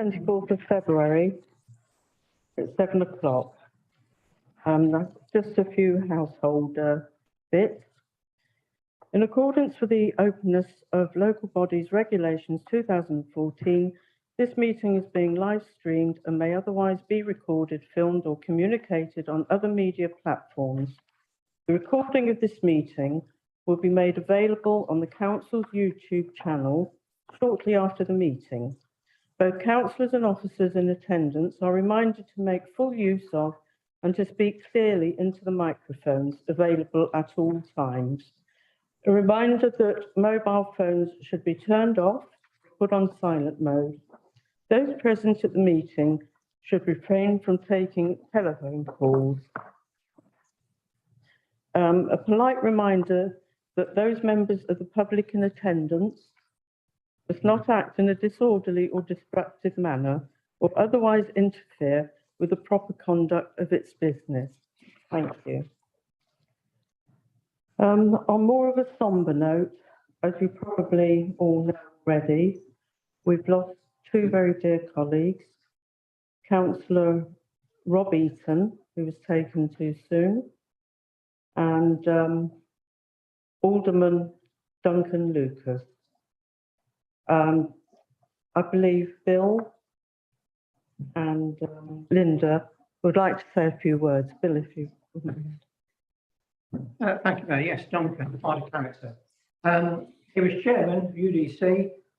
24th of February at 7 o'clock. Just a few household bits. In accordance with the Openness of Local Bodies Regulations 2014, this meeting is being live streamed and may otherwise be recorded, filmed or communicated on other media platforms. The recording of this meeting will be made available on the Council's YouTube channel shortly after the meeting. Both councillors and officers in attendance are reminded to make full use of and to speak clearly into the microphones available at all times. A reminder that mobile phones should be turned off, put on silent mode. Those present at the meeting should refrain from taking telephone calls. A polite reminder that those members of the public in attendance must not act in a disorderly or disruptive manner or otherwise interfere with the proper conduct of its business. Thank you. On more of a sombre note, as you probably all know already, we've lost two very dear colleagues, Councillor Rob Eaton, who was taken too soon, and Alderman Duncan Lucas. I believe Bill and Linda would like to say a few words. Bill, if you wouldn't mind. Thank you, Mayor. Yes, Duncan, quite a character. He was chairman of UDC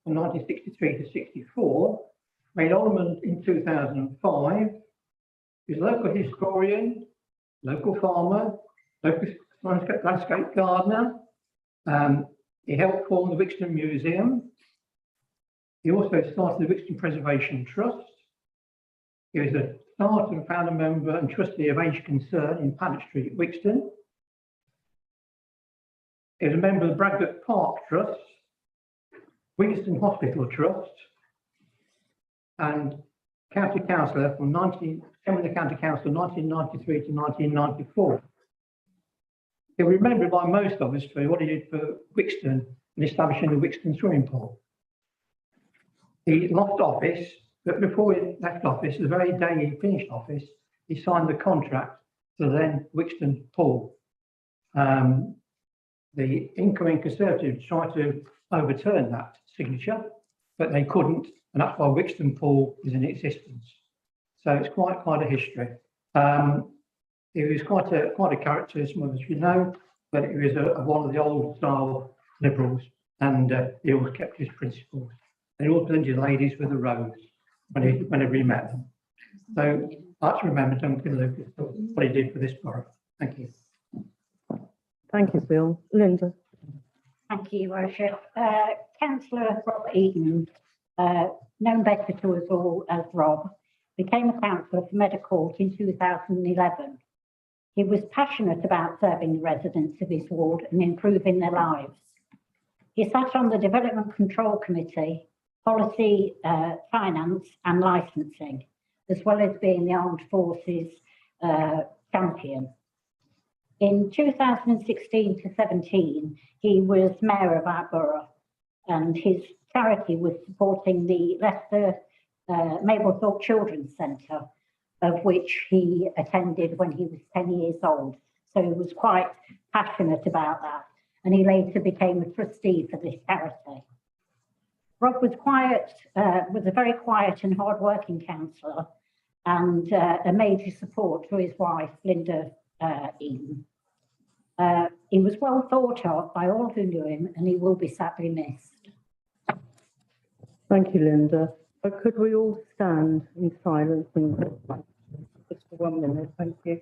from 1963 to 64, made alderman in 2005. He was a local historian, local farmer, local landscape gardener. He helped form the Wixton Museum. He also started the Wixton Preservation Trust. He was a starter and founder member and trustee of Age Concern in Paddock Street, Wixton. He was a member of the Bradgate Park Trust, Wixton Hospital Trust, and County Councillor from the County Council 1993 to 1994. He'll be remembered by most of us for what he did for Wixton in establishing the Wixton swimming pool. He lost office, but before he left office, the very day he finished office, he signed the contract to the then Wixton pool. The incoming Conservatives tried to overturn that signature, but they couldn't, and that's why Wixton Pool is in existence. So it's quite a history. He was quite a character, as some of us you know, but he was one of the old style Liberals, and he always kept his principles. And he always presented ladies with a rose whenever he met them. So I like to remember Duncan Lucas for what he did for this borough. Thank you. Thank you, Bill. Linda. Thank you, Your Worship. Councillor Rob Eaton, known better to us all as Rob, became a councillor for Meadowcourt in 2011. He was passionate about serving the residents of his ward and improving their lives. He sat on the Development Control Committee, Policy, Finance and Licensing, as well as being the Armed Forces champion. In 2016 to 17, he was mayor of our borough, and his charity was supporting the Leicester Mablethorpe Children's Centre, of which he attended when he was 10 years old. So he was quite passionate about that, and he later became a trustee for this charity. Rob was a very quiet and hard-working councillor, and a major support to his wife, Linda Eaton. He was well thought of by all who knew him, and he will be sadly missed. Thank you, Linda. But could we all stand in silence and just for 1 minute? Thank you.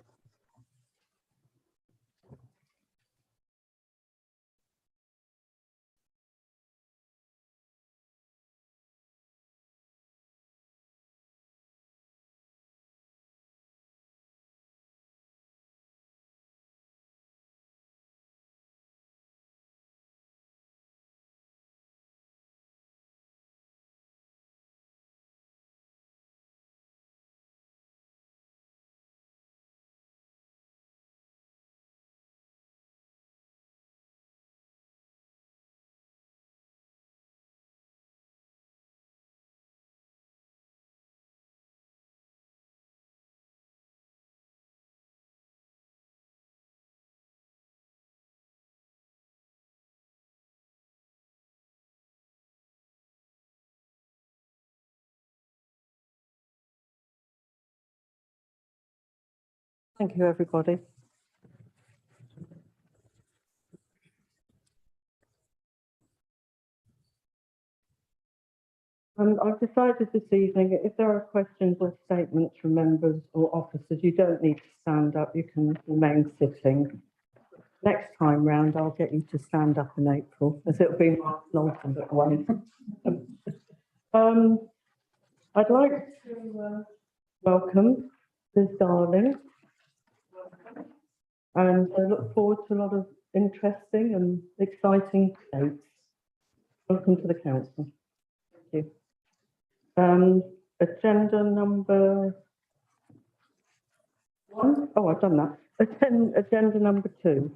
Thank you, everybody. I've decided this evening, if there are questions or statements from members or officers, you don't need to stand up, you can remain sitting. Next time round, I'll get you to stand up in April, as it'll be my ultimate one. I'd like to welcome Liz Darling. And I look forward to a lot of interesting and exciting dates. Welcome to the council. Thank you. Agenda number 1. Oh, I've done that. Agenda number 2.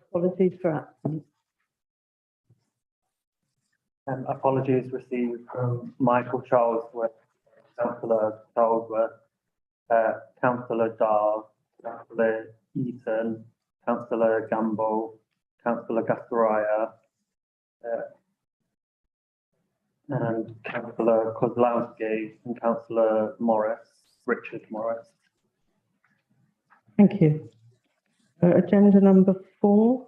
Apologies for absence. Apologies received from Michael Charlesworth, Councillor Charlesworth, Councillor Dar, Councillor Eaton, Councillor Gamble, Councillor Gasparilla, and Councillor Kozlowski and Councillor Morris, Richard Morris. Thank you. Agenda number 4.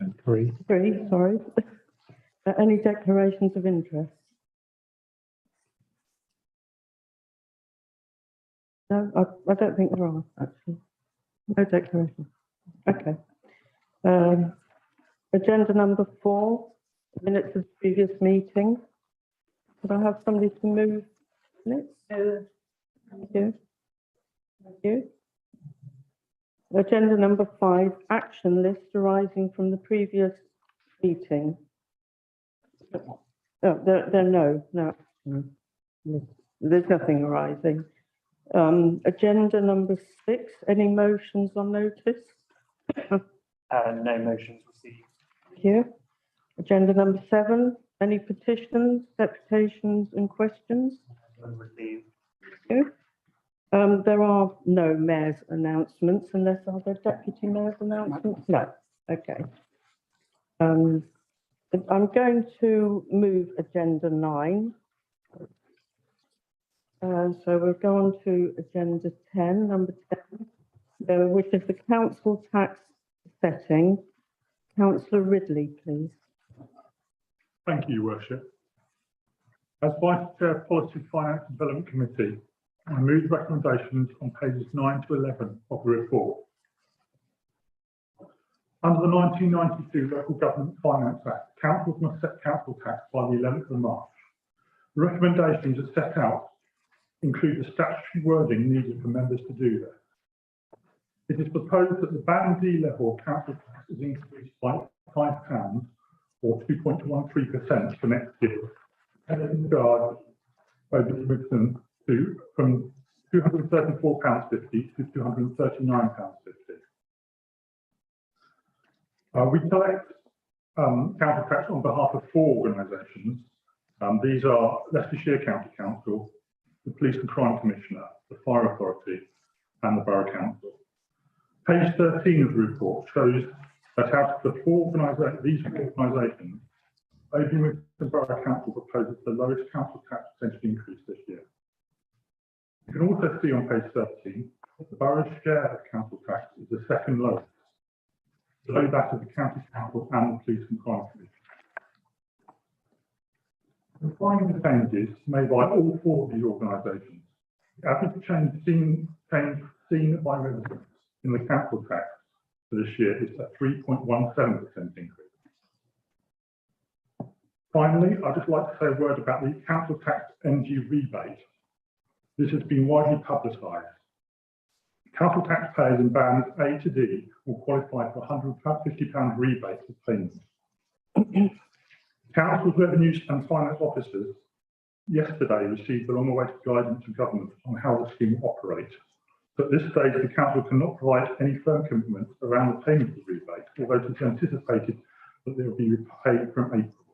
And 3. 3, sorry. Any declarations of interest? No, I don't think there are, actually. No declaration. Okay. Agenda number 4, minutes of previous meeting. Could I have somebody to move minutes? Thank you. Thank you. Agenda number 5, action list arising from the previous meeting. Oh, no. There's nothing arising. Agenda number 6, any motions on notice? No motions received. Thank you. Agenda number 7, any petitions, deputations and questions? None received. Thank you. There are no mayor's announcements unless are there deputy mayor's announcements? No. Okay. I'm going to move agenda 9. So we'll go on to agenda 10, number 10, which is the council tax setting. Councillor Ridley, please. Thank you, Your Worship. As Vice Chair, Policy, Finance and Development Committee, I move the recommendations on pages 9 to 11 of the report. Under the 1992 Local Government Finance Act, councils must set council tax by the 11th of March. The recommendations as set out include the statutory wording needed for members to do this. It is proposed that the Band D level of council tax is increased by £5 or 2.13% for next year, and in regard over from £234.50 to £239.50. We collect council tax on behalf of 4 organisations. These are Leicestershire County Council, the Police and Crime Commissioner, the Fire Authority and the Borough Council. Page 13 of the report shows that out of the 4 organisations, Oldham Borough Council proposes the lowest council tax percentage increase this year. You can also see on page 13 that the borough's share of council tax is the second lowest, below that of the County Council and the Police and Crime Commission. Combining the changes made by all 4 of these organisations, the average change seen by residents in the council tax for this year is a 3.17% increase. Finally, I'd just like to say a word about the council tax NG rebate. This has been widely publicised. Council taxpayers in bands A to D will qualify for £150 rebate for payment. Council's revenues and finance officers yesterday received the long-awaited guidance from government on how the scheme will operate. But at this stage, the council cannot provide any firm commitments around the payment of the rebate, although it is anticipated that they will be repaid from April.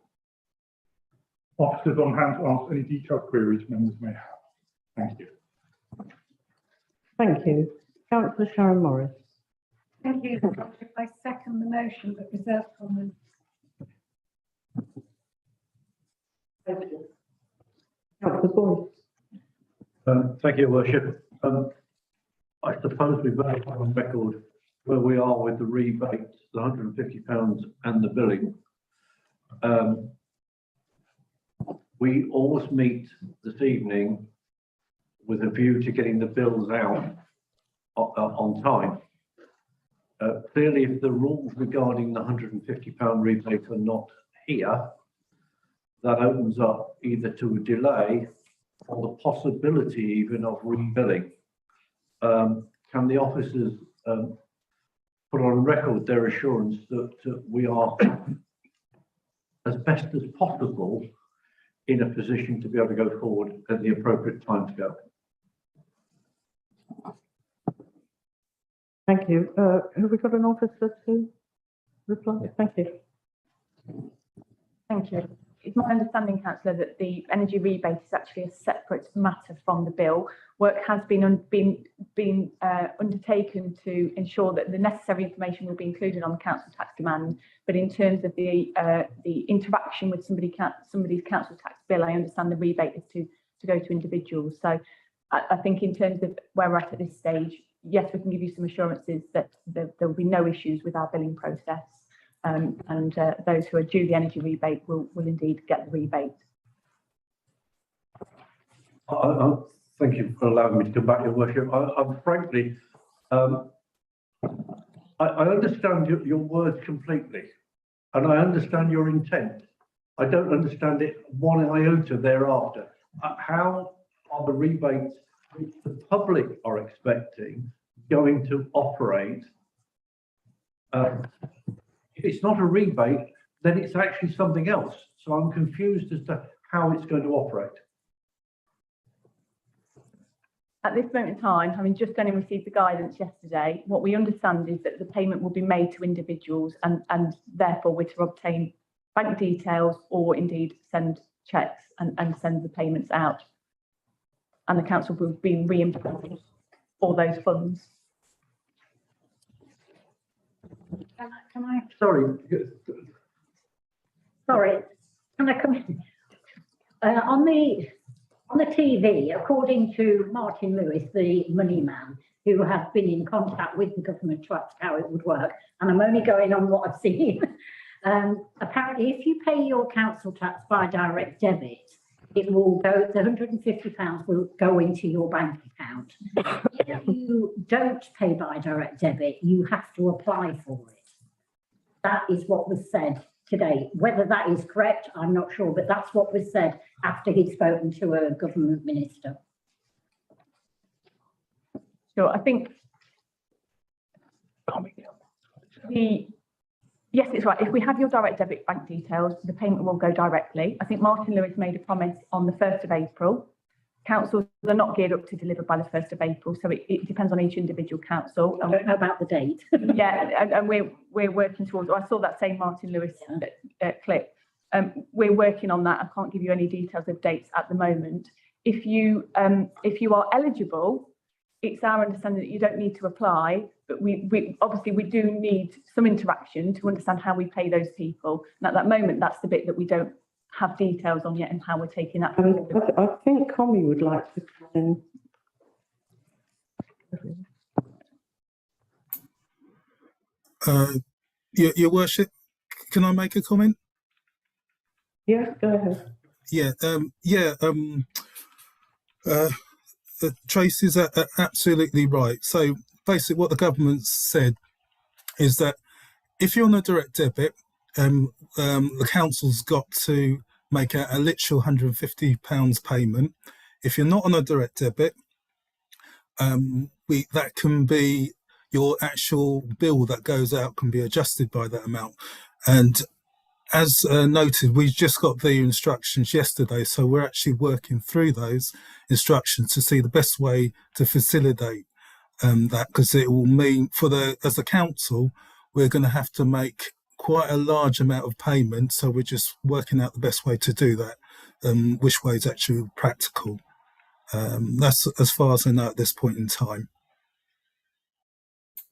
Officers on hand to answer any detailed queries members may have. Thank you. Thank you. Councillor Sharon Morris. Thank you. I second the motion but reserve comment. Thank you. Councillor Boyce. Thank you, Your Worship. I suppose we better put on record where we are with the rebates, the £150 and the billing. We always meet this evening with a view to getting the bills out on time. Clearly, if the rules regarding the £150 rebate are not here, that opens up either to a delay or the possibility even of rebilling. Can the officers put on record their assurance that we are, as best as possible, in a position to be able to go forward at the appropriate time to go? Thank you. Have we got an officer to reply? Thank you. Thank you. It's my understanding, councillor, that the energy rebate is actually a separate matter from the bill. Work has been undertaken to ensure that the necessary information will be included on the council tax demand. But in terms of the interaction with somebody's council tax bill, I understand the rebate is to go to individuals. So I think in terms of where we're at this stage, yes, we can give you some assurances that there will be no issues with our billing process. And those who are due the energy rebate will indeed get the rebate. Thank you for allowing me to come back, Your Worship. I'm frankly, I understand your words completely, and I understand your intent. I don't understand it one iota thereafter. How are the rebates which the public are expecting going to operate? If it's not a rebate, then it's actually something else. So I'm confused as to how it's going to operate. At this moment in time, having just only received the guidance yesterday, what we understand is that the payment will be made to individuals and therefore we're to obtain bank details or indeed send cheques and send the payments out. And the council will be reimbursed for those funds. Can I? Sorry. Sorry, can I come in? On the TV, according to Martin Lewis, the money man, who has been in contact with the government to ask how it would work, and I'm only going on what I've seen. Apparently, if you pay your council tax by direct debit, it will go, the £150 will go into your bank account. If you don't pay by direct debit, you have to apply for it. That is what was said today. Whether that is correct, I'm not sure, but that's what was said after he'd spoken to a government minister. Sure, I think yes, it's right. If we have your direct debit bank details, the payment will go directly. I think Martin Lewis made a promise on the 1st of April. Councils are not geared up to deliver by the 1st of April, so it depends on each individual council. I don't know about the date. Yeah, and we're working towards. I saw that same Martin Lewis clip. We're working on that. I can't give you any details of dates at the moment. If you are eligible, it's our understanding that you don't need to apply, but we obviously we do need some interaction to understand how we pay those people. And at that moment, that's the bit that we don't have details on yet and how we're taking that. I think Connie would like to come in. Your Worship, can I make a comment? Yes, go ahead. Tracy's absolutely right. So basically what the government said is that if you're on a direct debit, the council's got to make a literal £150 payment. If you're not on a direct debit, that can be your actual bill that goes out can be adjusted by that amount. And as noted, we just got the instructions yesterday, so we're actually working through those instructions to see the best way to facilitate that, because it will mean as a council, we're going to have to make quite a large amount of payment. So we're just working out the best way to do that, which way is actually practical. That's as far as I know at this point in time.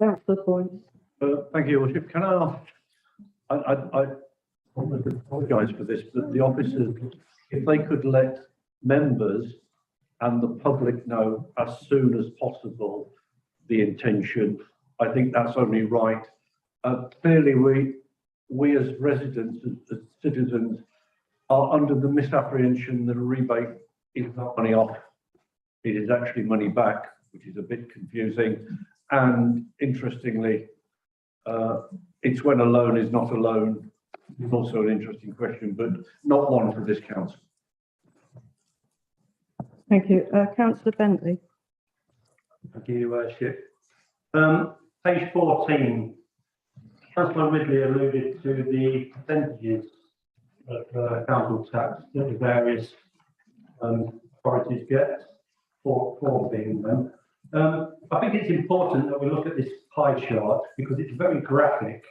That's the point. Thank you, Your Worship. Can I ask, I apologise for this, but the officers, if they could let members and the public know as soon as possible the intention. I think that's only right. Clearly, we as residents, as citizens, are under the misapprehension that a rebate is not money off. It is actually money back, which is a bit confusing. And interestingly, it's when a loan is not a loan. It's also an interesting question, but not one for this council. Thank you. Councillor Bentley. Thank you, Your Worship. Page 14, Councillor Ridley alluded to the percentages of council tax that the various authorities get for being them. I think it's important that we look at this pie chart because it's very graphic.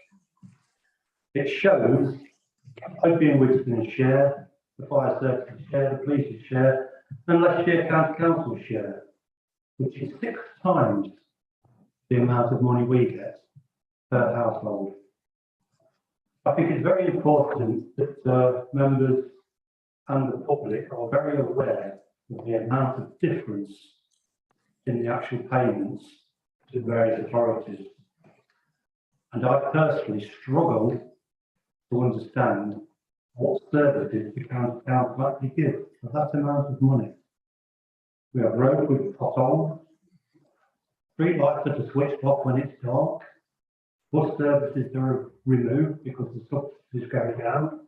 It shows Oakley and Wigston's share, the fire services share, the police's share, and Leicestershire County Council's share, which is 6 times the amount of money we get per household. I think it's very important that members and the public are very aware of the amount of difference in the actual payments to various authorities. And I personally struggle to understand what services the county council actually gives for that amount of money. We have roads with potholes, street lights that are switched off when it's dark, bus services that are removed because the subsidies go down.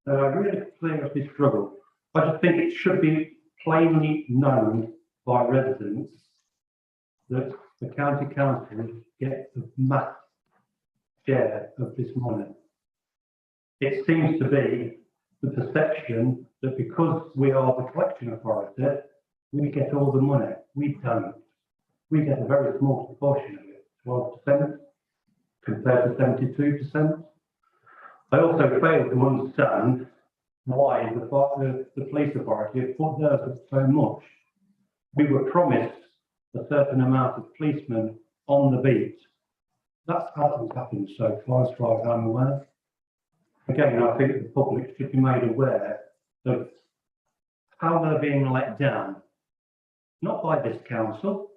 I really seriously struggle. I just think it should be plainly known by residents that the county council get the mass share of this money. It seems to be the perception that because we are the collection authority, we get all the money. We don't. We get a very small proportion of it, 12% compared to 72%. I also fail to understand why the police authority have put theirs up so much. We were promised a certain amount of policemen on the beat. That hasn't happened so far, as far as I'm aware. Again, I think the public should be made aware of how they're being let down. Not by this council,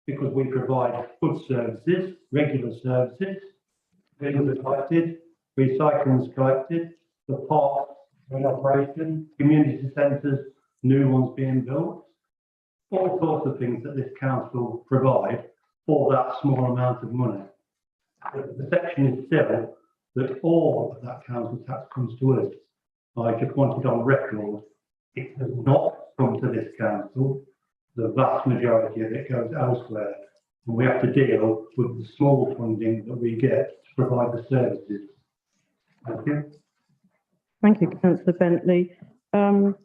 because we provide good services, regular services, regular collected, recycling is collected, the parks are in operation, community centres, new ones being built, all sorts of things that this council provide for that small amount of money. The perception is still that all of that council tax comes to us. I just wanted on record, it does not come to this council. The vast majority of it goes elsewhere. And we have to deal with the small funding that we get to provide the services. Thank you. Thank you, Councillor Bentley. Councillor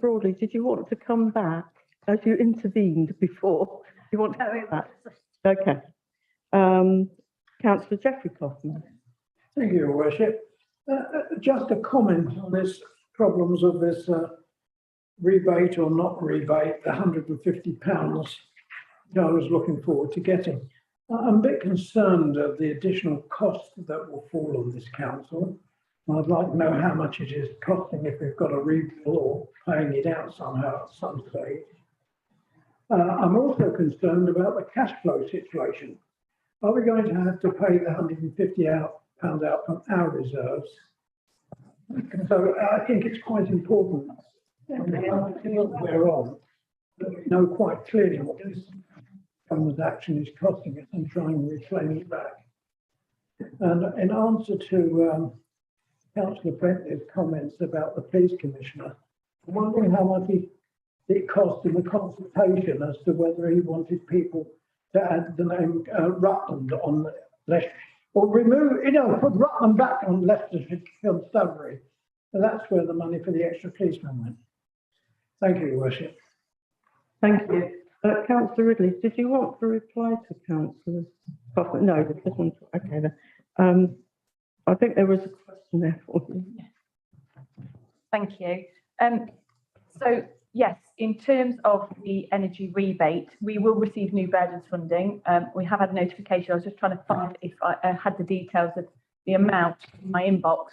Broadley, did you want to come back as you intervened before? You want to come back? Okay. Councillor Geoffrey Kaufman. Thank you, Your Worship. Just a comment on this problems of this rebate or not rebate, the £150 that I was looking forward to getting. I'm a bit concerned of the additional cost that will fall on this council. I'd like to know how much it is costing if we've got a rebill or paying it out somehow at some stage. I'm also concerned about the cash flow situation. Are we going to have to pay the £150 out from our reserves? So I think it's quite important we're on, that we know quite clearly what this government action is costing us and try and reclaim it back. And in answer to Councillor Bentley's comments about the police commissioner, I'm wondering how much it cost in the consultation as to whether he wanted people to add the name Rutland on Leicestershire, or remove, put Rutland back on Leicestershire Constabulary. So that's where the money for the extra policemen went. Thank you, Your Worship. Thank you. Councillor Ridley, did you want to reply to Councillor Kaufman? No, this one. Okay then. I think there was a question there for you. Thank you. So yes, in terms of the energy rebate, we will receive new burdens funding. We have had a notification. I was just trying to find if I had the details of the amount in my inbox.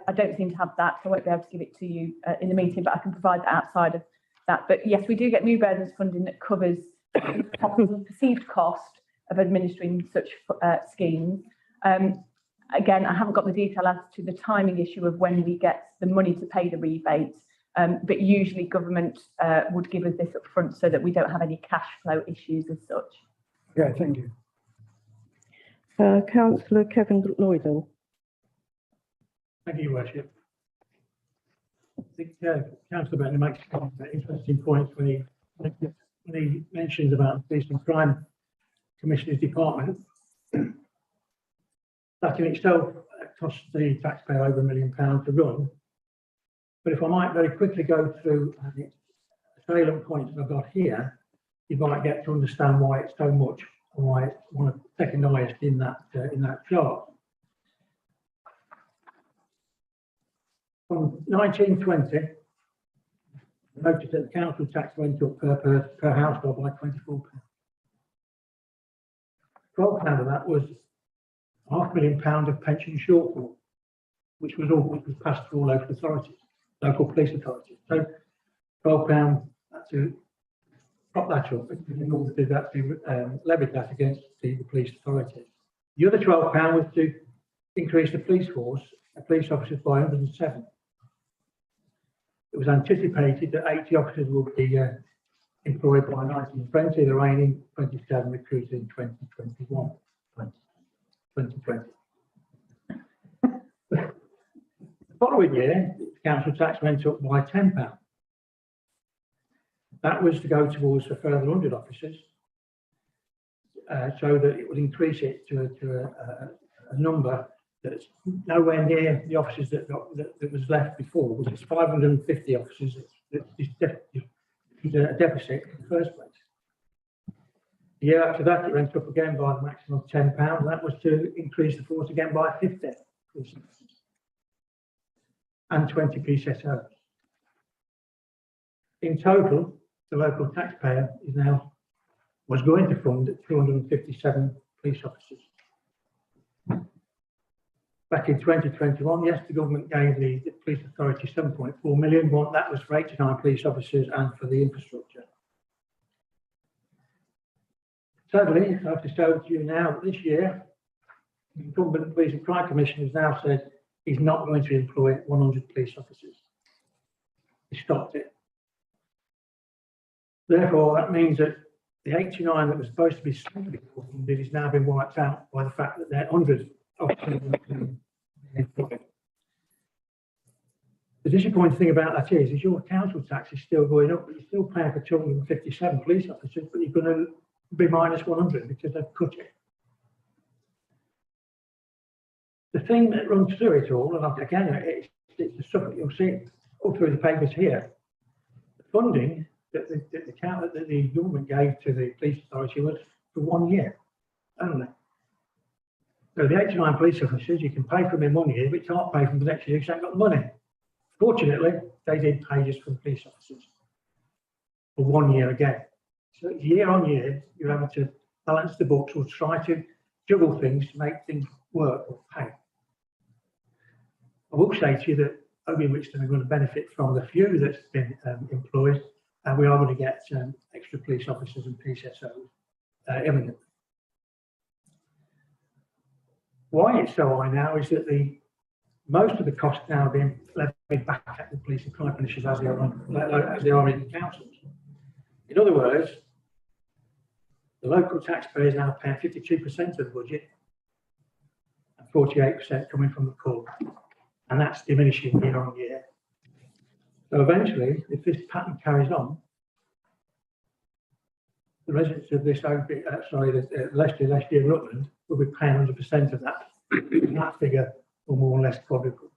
I don't seem to have that, so I won't be able to give it to you in the meeting, but I can provide that outside of that. But yes, we do get new burdens funding that covers the perceived cost of administering such schemes. Again, I haven't got the detail as to the timing issue of when we get the money to pay the rebates, but usually government would give us this up front so that we don't have any cash flow issues as such. Okay, thank you. Councillor Kevin Lloydell. Thank you, Your Worship. I think Councillor Bentley makes some interesting points when he mentions about the Police and Crime Commissioner's Department. That in itself costs the taxpayer over £1 million to run. But if I might very quickly go through the salient points that I've got here, you might get to understand why it's so much, and why it's one of the second highest in that chart. From 1920, notice that the council tax went up per household by £24. £12 of that was £500,000 of pension shortfall, which was passed through all local authorities, local police authorities. So £12 to prop that up, in order to that to levy that against the police authorities. The other £12 was to increase the police force, police officers by 107. It was anticipated that 80 officers would be employed by 1920, the remaining 27 recruited in 2021. 2020. The following year, the council tax went up by £10. That was to go towards a further 100 officers, so that it would increase it to a number that's nowhere near the officers that was left before, which is 550 officers. It's a deficit in the first place. The year after that, it went up again by the maximum of £10. That was to increase the force again by 50 and 20 PSSOs. In total, the local taxpayer was going to fund 257 police officers. Back in 2021, yes, the government gave the police authority 7.4 million. That was for 89 police officers and for the infrastructure. Sadly, I have to say to you now that this year, the incumbent Police and Crime Commissioner has now said he's not going to employ 100 police officers. He stopped it. Therefore, that means that the 89 that was supposed to be funded has now been wiped out by the fact that there are 100 officers employed. The disappointing thing about that is your council tax is still going up, but you're still paying for 257 police officers, but you're going to be minus 100 because they've cut it. The thing that runs through it all, and again, it's the stuff that you'll see all through the papers here. The funding that the government gave to the police authority was for 1 year only. So the 89 police officers, you can pay for them in 1 year, but you can't pay for them the next year because you haven't got the money. Fortunately, they did pay just for the police officers for 1 year again. So year on year, you're having to balance the books or try to juggle things to make things work or pay. I will say to you that Oakley and Wixton are going to benefit from the few that's been employed, and we are going to get extra police officers and PSSOs imminent. Why it's so high now is that most of the costs now are being levied back at the police and crime commissioners as they are in the councils. In other words, the local taxpayer is now paying 52% of the budget and 48% coming from the court, and that's diminishing year on year. So eventually, if this pattern carries on, the residents of this Leicester and Rutland will be paying 100% of that. That figure will more or less quadruple.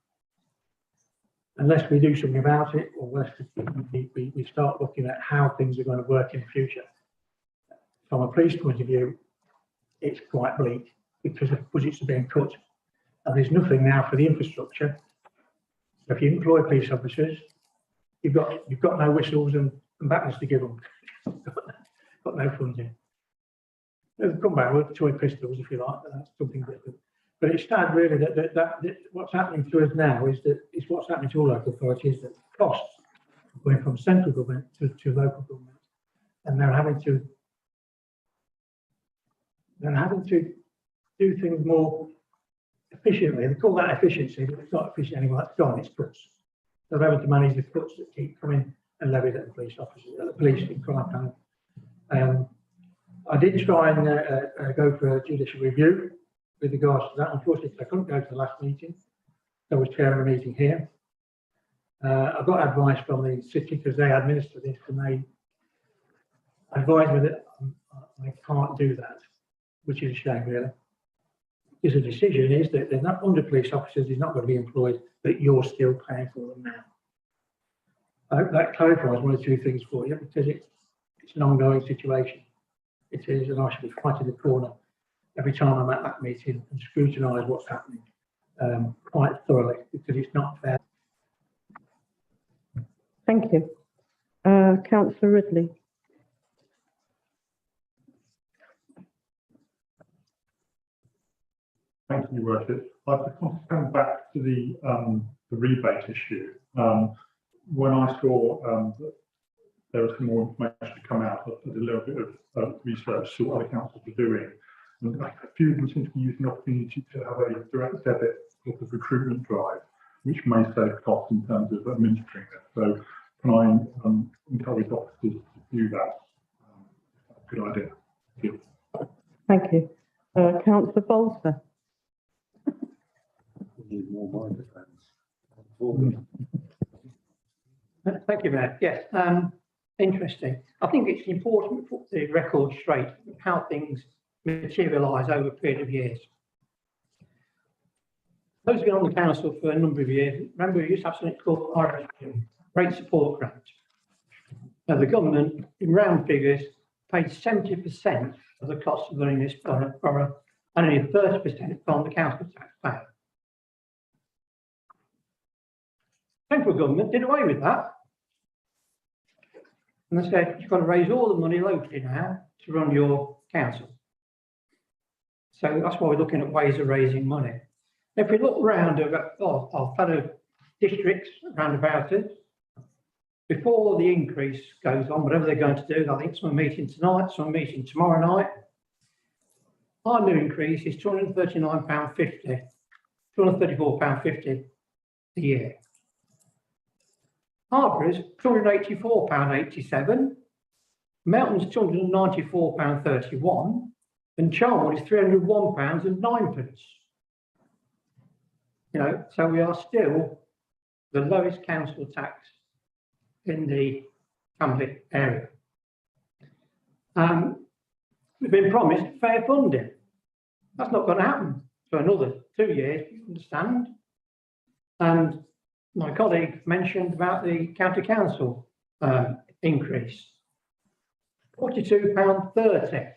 Unless we do something about it, or unless we start looking at how things are going to work in the future. From a police point of view, it's quite bleak because the budgets are being cut, and there's nothing now for the infrastructure. So if you employ police officers, you've got no whistles and battens to give them. Got no funding. They'll come back with toy pistols if you like, but that's something different. But it's sad really that what's happening to us now is that it's what's happening to all local authorities, that costs are going from central government to local government, and they're having to and having to do things more efficiently. They call that efficiency, but it's not efficient anymore. That's gone. It's cuts. So they're having to manage the cuts that keep coming and levied at the police officers, at the police and crime panel. I did try and go for a judicial review with regards to that. Unfortunately, I couldn't go to the last meeting. I was chairing a meeting here. I got advice from the city because they administer this, and they advised me that I can't do that, which is a shame, really. Because the decision is that they're not under police officers, he's not going to be employed, but you're still paying for them now. I hope that clarifies one or two things for you, because it's an ongoing situation. It is, and I should be fighting the corner every time I'm at that meeting and scrutinise what's happening quite thoroughly, because it's not fair. Thank you. Councillor Ridley. Thank you, Your Worship. I just want to come back to the rebate issue. When I saw that there was some more information to come out, I did a little bit of research, see what other councils were doing. And a few of them seem to be using the opportunity to have a direct debit sort of recruitment drive, which may save costs in terms of administering it. So can I encourage officers to do that? Good idea. Thank you. Thank you. Councillor Bolter. Need more microphones. Thank you, Mayor. Yes, interesting. I think it's important to put the record straight of how things materialise over a period of years. Those who've been on the council for a number of years, remember we used to have something called RSP, Rate Support Grant. Now the government, in round figures, paid 70% of the cost of running this borough, and only 30% from the council taxpayer. Central government did away with that. And they said, you've got to raise all the money locally now to run your council. So that's why we're looking at ways of raising money. If we look around our fellow districts around about us, before the increase goes on, whatever they're going to do, I think some are meeting tonight, some are meeting tomorrow night. Our new increase is £239.50, £234.50 a year. Harborough's £284.87, Melton's £294.31, and Charnwood is £301.09. You know, so we are still the lowest council tax in the Camberley area. We've been promised fair funding. That's not going to happen for another 2 years, you understand. And my colleague mentioned about the county council increase. £42.30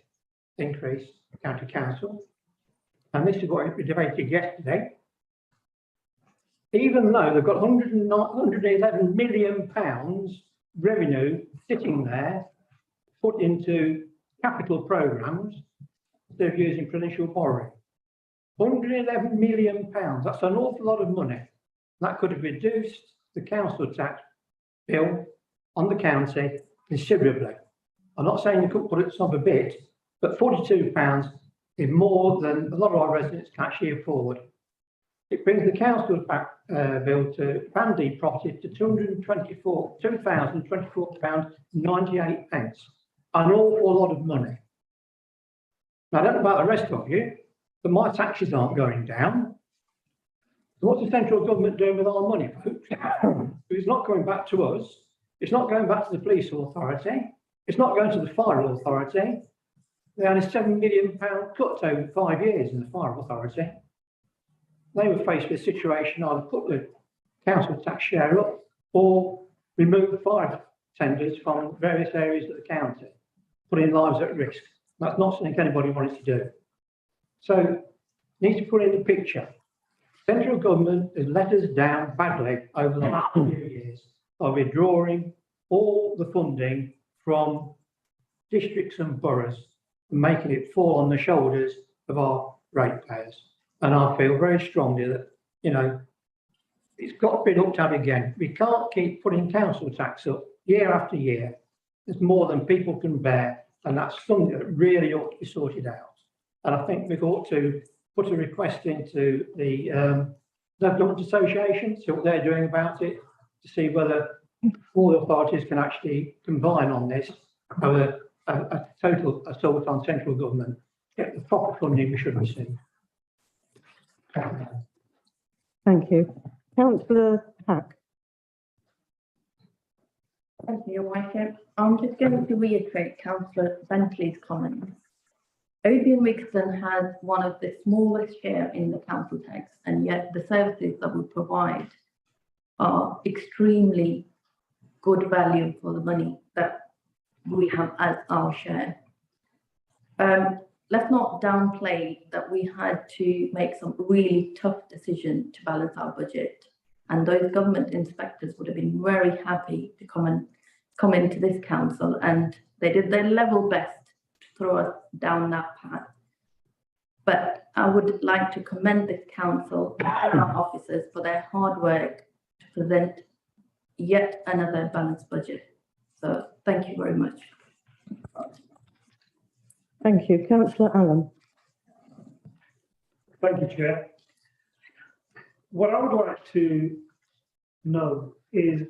increase for county council. And this is what we debated yesterday. Even though they've got £111 million revenue sitting there, put into capital programmes instead of using provincial borrowing. £111 million, that's an awful lot of money. That could have reduced the council tax bill on the county considerably. I'm not saying you couldn't put it up a bit, but £42 is more than a lot of our residents can actually afford. It brings the council tax bill to Bandy property to £2,024.98. An awful lot of money. Now, I don't know about the rest of you, but my taxes aren't going down. So what's the central government doing with our money, folks? It's not going back to us. It's not going back to the police authority. It's not going to the fire authority. They had a £7 million cut over 5 years in the fire authority. They were faced with a situation either put the council tax share up or remove fire tenders from various areas of the county, putting lives at risk. That's not something anybody wanted to do. So, need to put in the picture. Central government has let us down badly over the last few years by withdrawing all the funding from districts and boroughs and making it fall on the shoulders of our ratepayers. And I feel very strongly that, you know, it's got to be looked at again. We can't keep putting council tax up year after year. There's more than people can bear, and that's something that really ought to be sorted out. And I think we've ought to put a request into the Local Government Association, see what they're doing about it, to see whether all the authorities can actually combine on this, have a total assault on central government, get the proper funding we should receive. Thank you. Councillor Pack. Thank you, Your Worship. I'm just going to reiterate Councillor Bentley's comments. Odeon Wixon has one of the smallest share in the council tax, and yet the services that we provide are extremely good value for the money that we have as our share. Let's not downplay that we had to make some really tough decisions to balance our budget. And those government inspectors would have been very happy to come into this council, and they did their level best to throw us down that path. But I would like to commend this council and our officers for their hard work to present yet another balanced budget. So thank you very much. Thank you. Councillor Allen. Thank you, Chair. What I would like to know is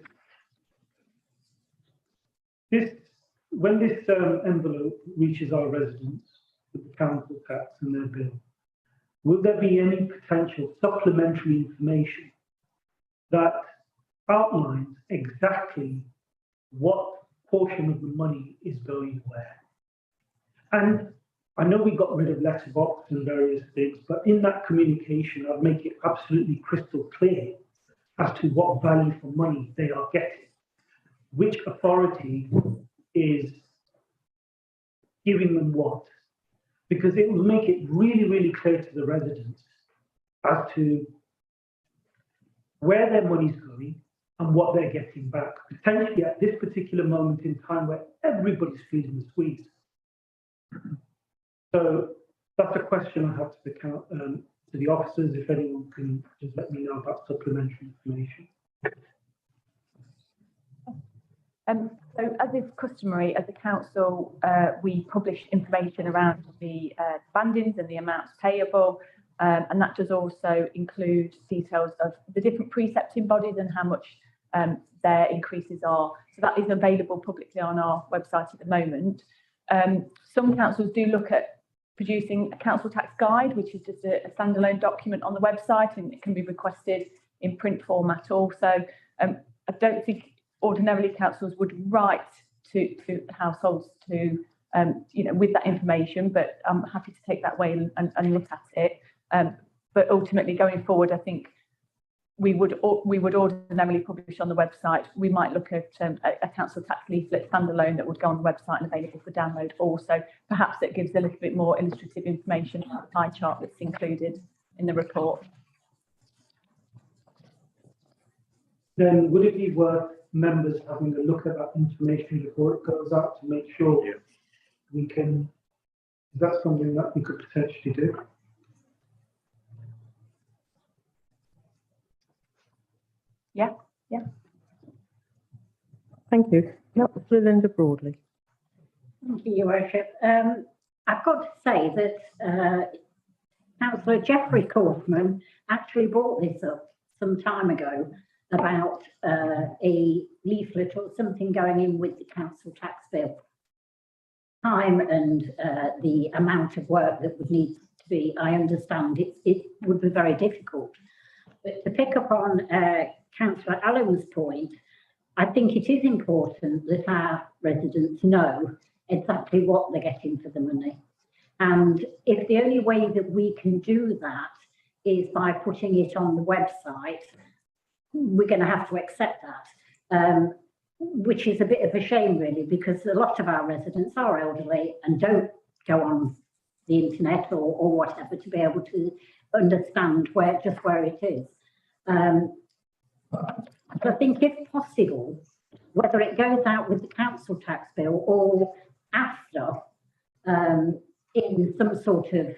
when this envelope reaches our residents with the council tax and their bill, will there be any potential supplementary information that outlines exactly what portion of the money is going where? And I know we got rid of letterbox and various things, but in that communication, I'd make it absolutely crystal clear as to what value for money they are getting, which authority is giving them what, because it will make it really, really clear to the residents as to where their money's going and what they're getting back, potentially at this particular moment in time where everybody's feeling the squeeze. So that's a question I have to the officers, if anyone can just let me know about supplementary information. So as is customary, as a council, we publish information around the bandings and the amounts payable, and that does also include details of the different precepting bodies and how much their increases are. So that is available publicly on our website at the moment. Some councils do look at producing a council tax guide, which is just a standalone document on the website, and it can be requested in print format also. I don't think ordinarily councils would write to households to, with that information, but I'm happy to take that away and look at it. But ultimately going forward, I think we would ordinarily publish on the website. We might look at a council tax leaflet standalone that would go on the website and available for download also. Perhaps it gives a little bit more illustrative information about the pie chart that's included in the report. Then would it be worth members having a look at that information before it goes out to make sure we can, is that something that we could potentially do? Yeah. Thank you. Councillor Linda Broadley. Thank you, Your Worship. I've got to say that Councillor Geoffrey Kaufman actually brought this up some time ago about a leaflet or something going in with the council tax bill. Time and the amount of work that would need to be, I understand it would be very difficult. But to pick up on Councillor Allen's point, I think it is important that our residents know exactly what they're getting for the money. And if the only way that we can do that is by putting it on the website, we're going to have to accept that, which is a bit of a shame, really, because a lot of our residents are elderly and don't go on the internet or whatever to be able to understand where it is. I think if possible, whether it goes out with the council tax bill or after in some sort of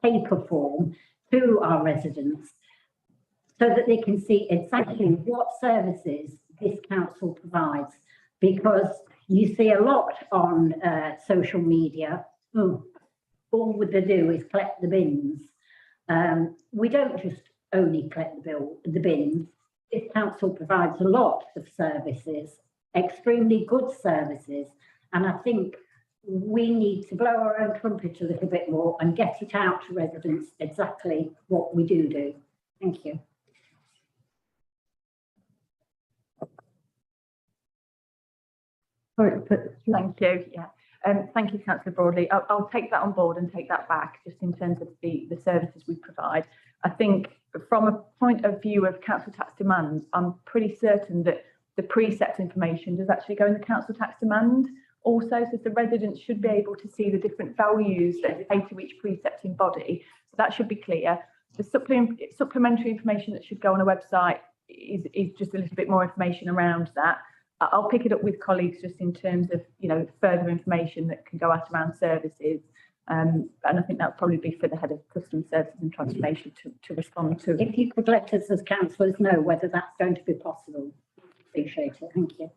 paper form to our residents, so that they can see exactly what services this council provides, because you see a lot on social media. Oh, all they do is collect the bins. We don't just only collect the bins. This council provides a lot of services, extremely good services, and I think we need to blow our own trumpet a little bit more and get it out to residents exactly what we do. Thank you. Sorry, but Thank you. Yeah. Thank you, Councillor Broadley. I'll take that on board and take that back just in terms of the services we provide. I think from a point of view of council tax demands, I'm pretty certain that the precept information does actually go in the council tax demand also, so the residents should be able to see the different values that pay to each precepting body. So that should be clear. The supplementary information that should go on a website is just a little bit more information around that. I'll pick it up with colleagues just in terms of, you know, further information that can go out around services. And I think that'll probably be for the head of customer services and transformation to respond to. If you could let us as councillors know whether that's going to be possible, appreciate it. Thank you.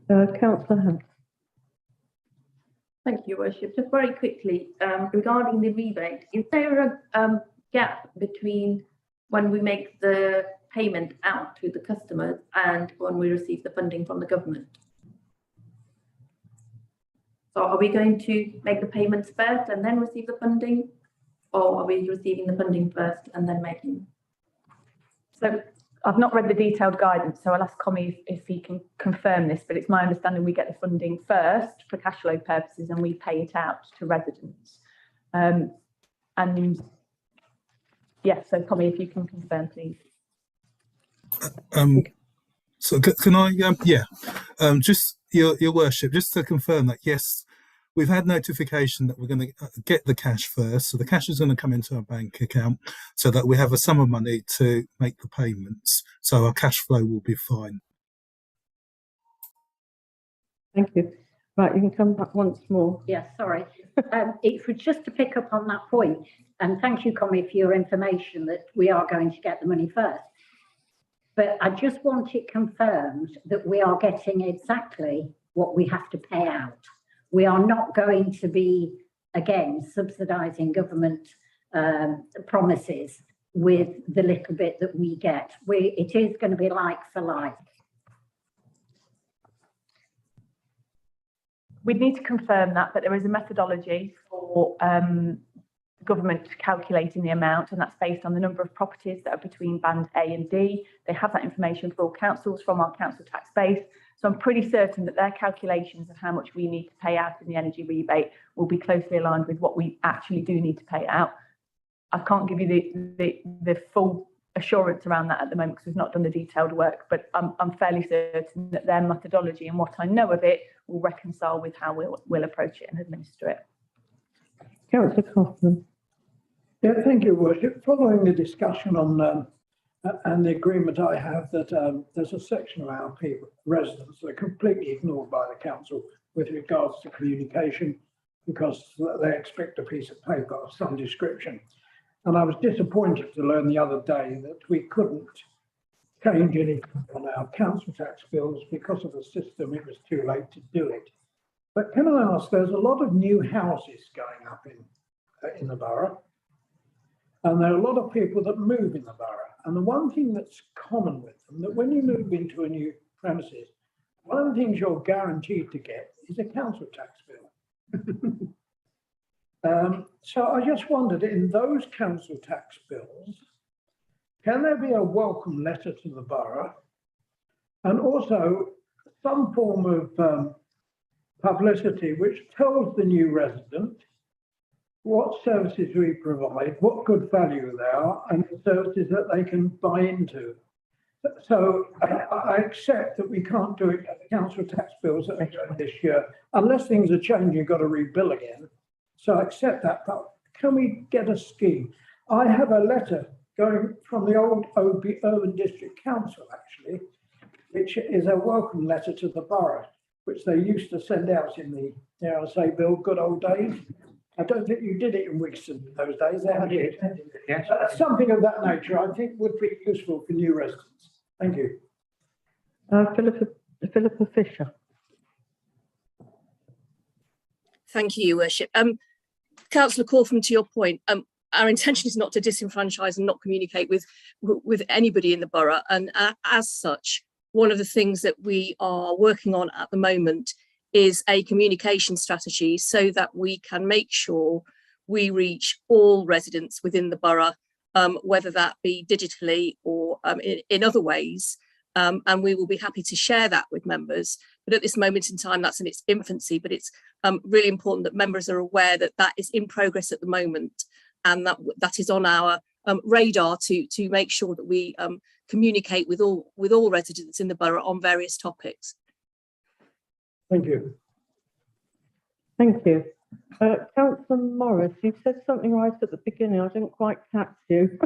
Councillor Hunt. Thank you, Worship. Just very quickly, regarding the rebate, is there a gap between when we make the payment out to the customers and when we receive the funding from the government? So are we going to make the payments first and then receive the funding? Or are we receiving the funding first and then making? So I've not read the detailed guidance, so I'll ask Commy if he can confirm this, but it's my understanding we get the funding first for cash flow purposes and we pay it out to residents. And yeah, so Commy, if you can confirm, please. So can I, just your worship, just to confirm that, yes, we've had notification that we're going to get the cash first. So the cash is going to come into our bank account so that we have a sum of money to make the payments. So our cash flow will be fine. Thank you. Right, you can come back once more. Yeah, sorry. It was just to pick up on that point, and thank you, Commy, for your information that we are going to get the money first. But I just want it confirmed that we are getting exactly what we have to pay out. We are not going to be, again, subsidising government promises with the little bit that we get. It is going to be like for like. We'd need to confirm that, but there is a methodology for government calculating the amount, and that's based on the number of properties that are between band A and D. They have that information for all councils from our council tax base. So I'm pretty certain that their calculations of how much we need to pay out in the energy rebate will be closely aligned with what we actually do need to pay out. I can't give you the full assurance around that at the moment because we've not done the detailed work, but I'm fairly certain that their methodology and what I know of it will reconcile with how we'll approach it and administer it. Councillor Kaufman. Yeah, thank you, Worship. Following the discussion on and the agreement I have that there's a section of our people, residents, that are completely ignored by the council with regards to communication because they expect a piece of paper of some description. And I was disappointed to learn the other day that we couldn't change anything on our council tax bills because of the system. It was too late to do it. But can I ask, there's a lot of new houses going up in the borough. And there are a lot of people that move in the borough. And the one thing that's common with them, that when you move into a new premises, one of the things you're guaranteed to get is a council tax bill. So I just wondered, in those council tax bills, can there be a welcome letter to the borough? And also some form of publicity which tells the new resident what services we provide, what good value they are, and the services that they can buy into. So I accept that we can't do it at the council tax bills that are going this year. Unless things are changing, you've got to rebill again. So I accept that, but can we get a scheme? I have a letter going from the old Urban District Council, actually, which is a welcome letter to the borough, which they used to send out in the, dare I say, Bill, good old days. I don't think you did it in Wigston in those days. They had it. Yes. Something of that nature, I think, would be useful for new residents. Thank you. Philippa Fisher. Thank you, Your Worship. Councillor Corfman, to your point, our intention is not to disenfranchise and not communicate with anybody in the borough. And as such, one of the things that we are working on at the moment is a communication strategy so that we can make sure we reach all residents within the borough, whether that be digitally or in other ways. And we will be happy to share that with members. But at this moment in time, that's in its infancy, but it's really important that members are aware that that is in progress at the moment, and that is on our radar to make sure that we communicate with all residents in the borough on various topics. Thank you. Thank you. Councillor Morris, you said something right at the beginning. I didn't quite catch you.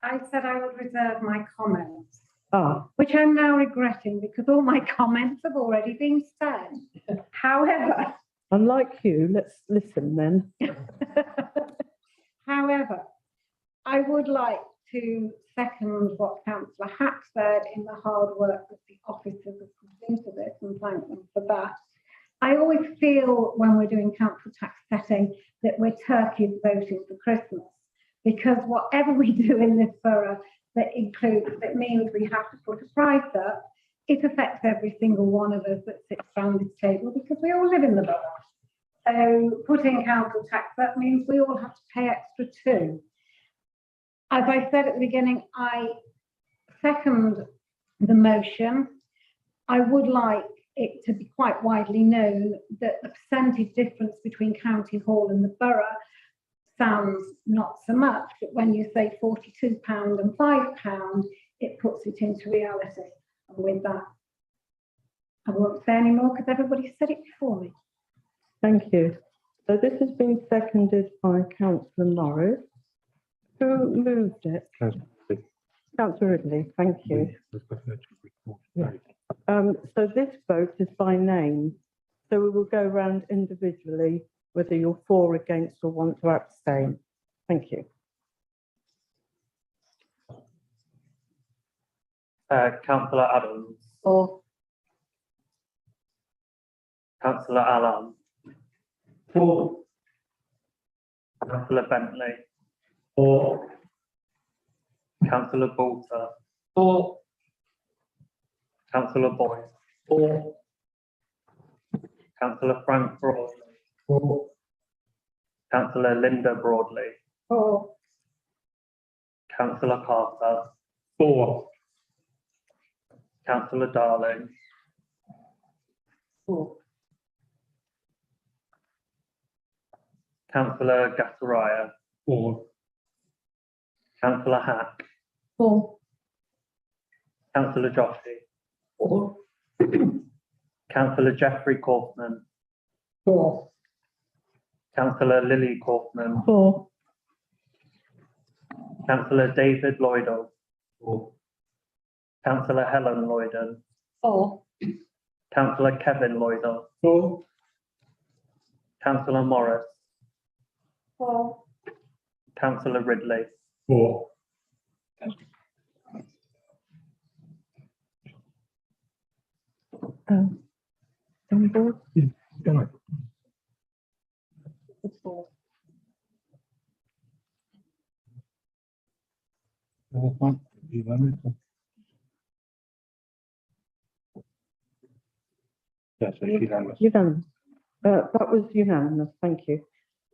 I said I would reserve my comments, Ah, which I'm now regretting because all my comments have already been said. However, unlike you, let's listen then. however, I would like to second what Councillor Hack said in the hard work that the officers have put into this and thank them for that. I always feel when we're doing council tax setting that we're turkeys voting for Christmas, because whatever we do in this borough that means we have to put a price up, it affects every single one of us that sits around this table because we all live in the borough. So putting council tax up means we all have to pay extra too. As I said at the beginning, I second the motion. I would like it to be quite widely known that the percentage difference between County Hall and the borough sounds not so much, but when you say £42 and £5, it puts it into reality. And with that, I won't say any more because everybody said it before me. Thank you. So this has been seconded by Councillor Morris. Who moved it? Councillor Ridley, thank you. Yeah. So this vote is by name. So we will go round individually, whether you're for, against, or want to abstain. Thank you. Councillor Adams. For. Councillor Allen. For. Councillor Bentley. For. Councillor Bolter. For. Councillor Boyce. For. Councillor Frank Broadley. For. Councillor Linda Broadley. For. Councillor Carter. For. Councillor Darling. For. Councillor Gasaraya. For. Councillor Hack. For. Councillor Joshi. For. Councillor Jeffrey Kaufman. For. Councillor Lily Kaufman. For. Councillor David Lloydell. For. Councillor Helen Lloyden. For. Councillor Kevin Lloydell. For. Councillor Morris. For. Councillor Ridley. For. On board? For. Unanimous. That was unanimous, thank you.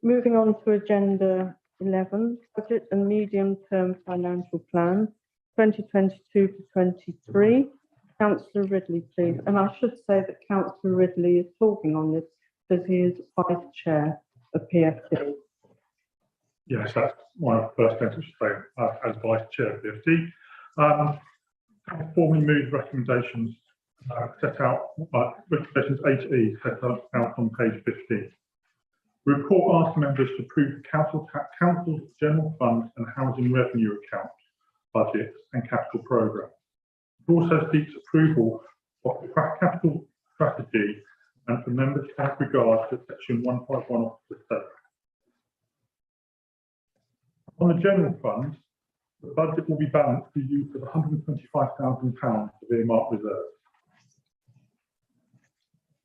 Moving on to agenda 11, budget and medium-term financial plan, 2022 to 23. Councillor Ridley, please. And I should say that Councillor Ridley is talking on this because he is Vice Chair of PFD. Yes, that's one of the first things to say as Vice Chair of PFD. I formally move recommendations set out, recommendations 8E set out on page 15. Report asks members to approve the council's general fund and housing revenue account, budgets and capital programme. It also seeks approval of the capital strategy and for members to have regard to section 151 of the state. On the general fund, the budget will be balanced for use of £125,000 of earmarked reserves.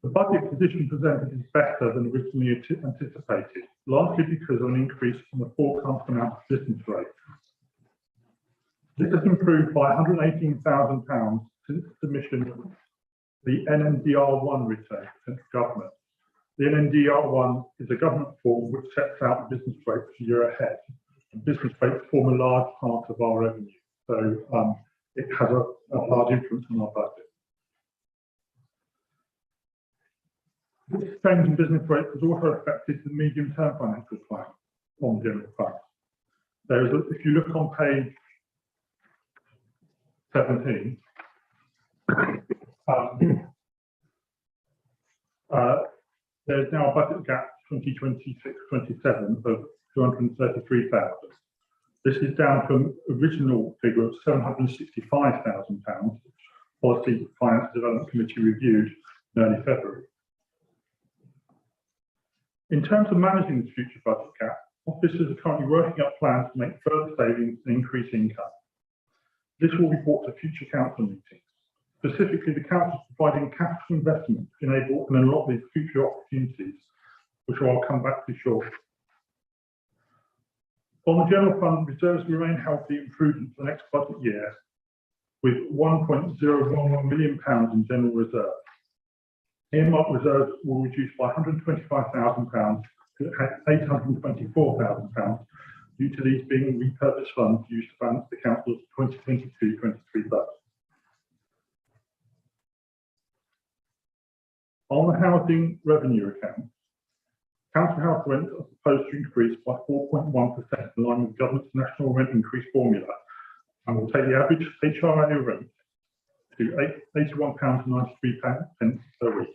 The budget position presented is better than originally anticipated, largely because of an increase in the forecast amount of business rates. This has improved by £118,000 since the submission of the NNDR1 return to central government. The NNDR1 is a government form which sets out the business rates a year ahead. And business rates form a large part of our revenue, so it has a large influence on our budget. This change in business rates has also affected the medium-term financial plan on the general fund. If you look on page 17, there's now a budget gap 2026-27 of 233,000. This is down from original figure of £765,000, Policy Finance Development Committee reviewed in early February. In terms of managing the future budget gap, officers are currently working up plans to make further savings and increase income. This will be brought to future council meetings. Specifically, the council is providing capital investment to enable and unlock these future opportunities, which I'll come back to shortly. On the general fund, reserves remain healthy and prudent for the next budget year, with £1.011 million in general reserve. Earmark reserves will reduce by £125,000 to £824,000 due to these being repurposed funds used to balance the council's 2022-23 budget. On the housing revenue account, council house rents are supposed to increase by 4.1% in line with the government's national rent increase formula, and will take the average HRA rent to £81.93 per week.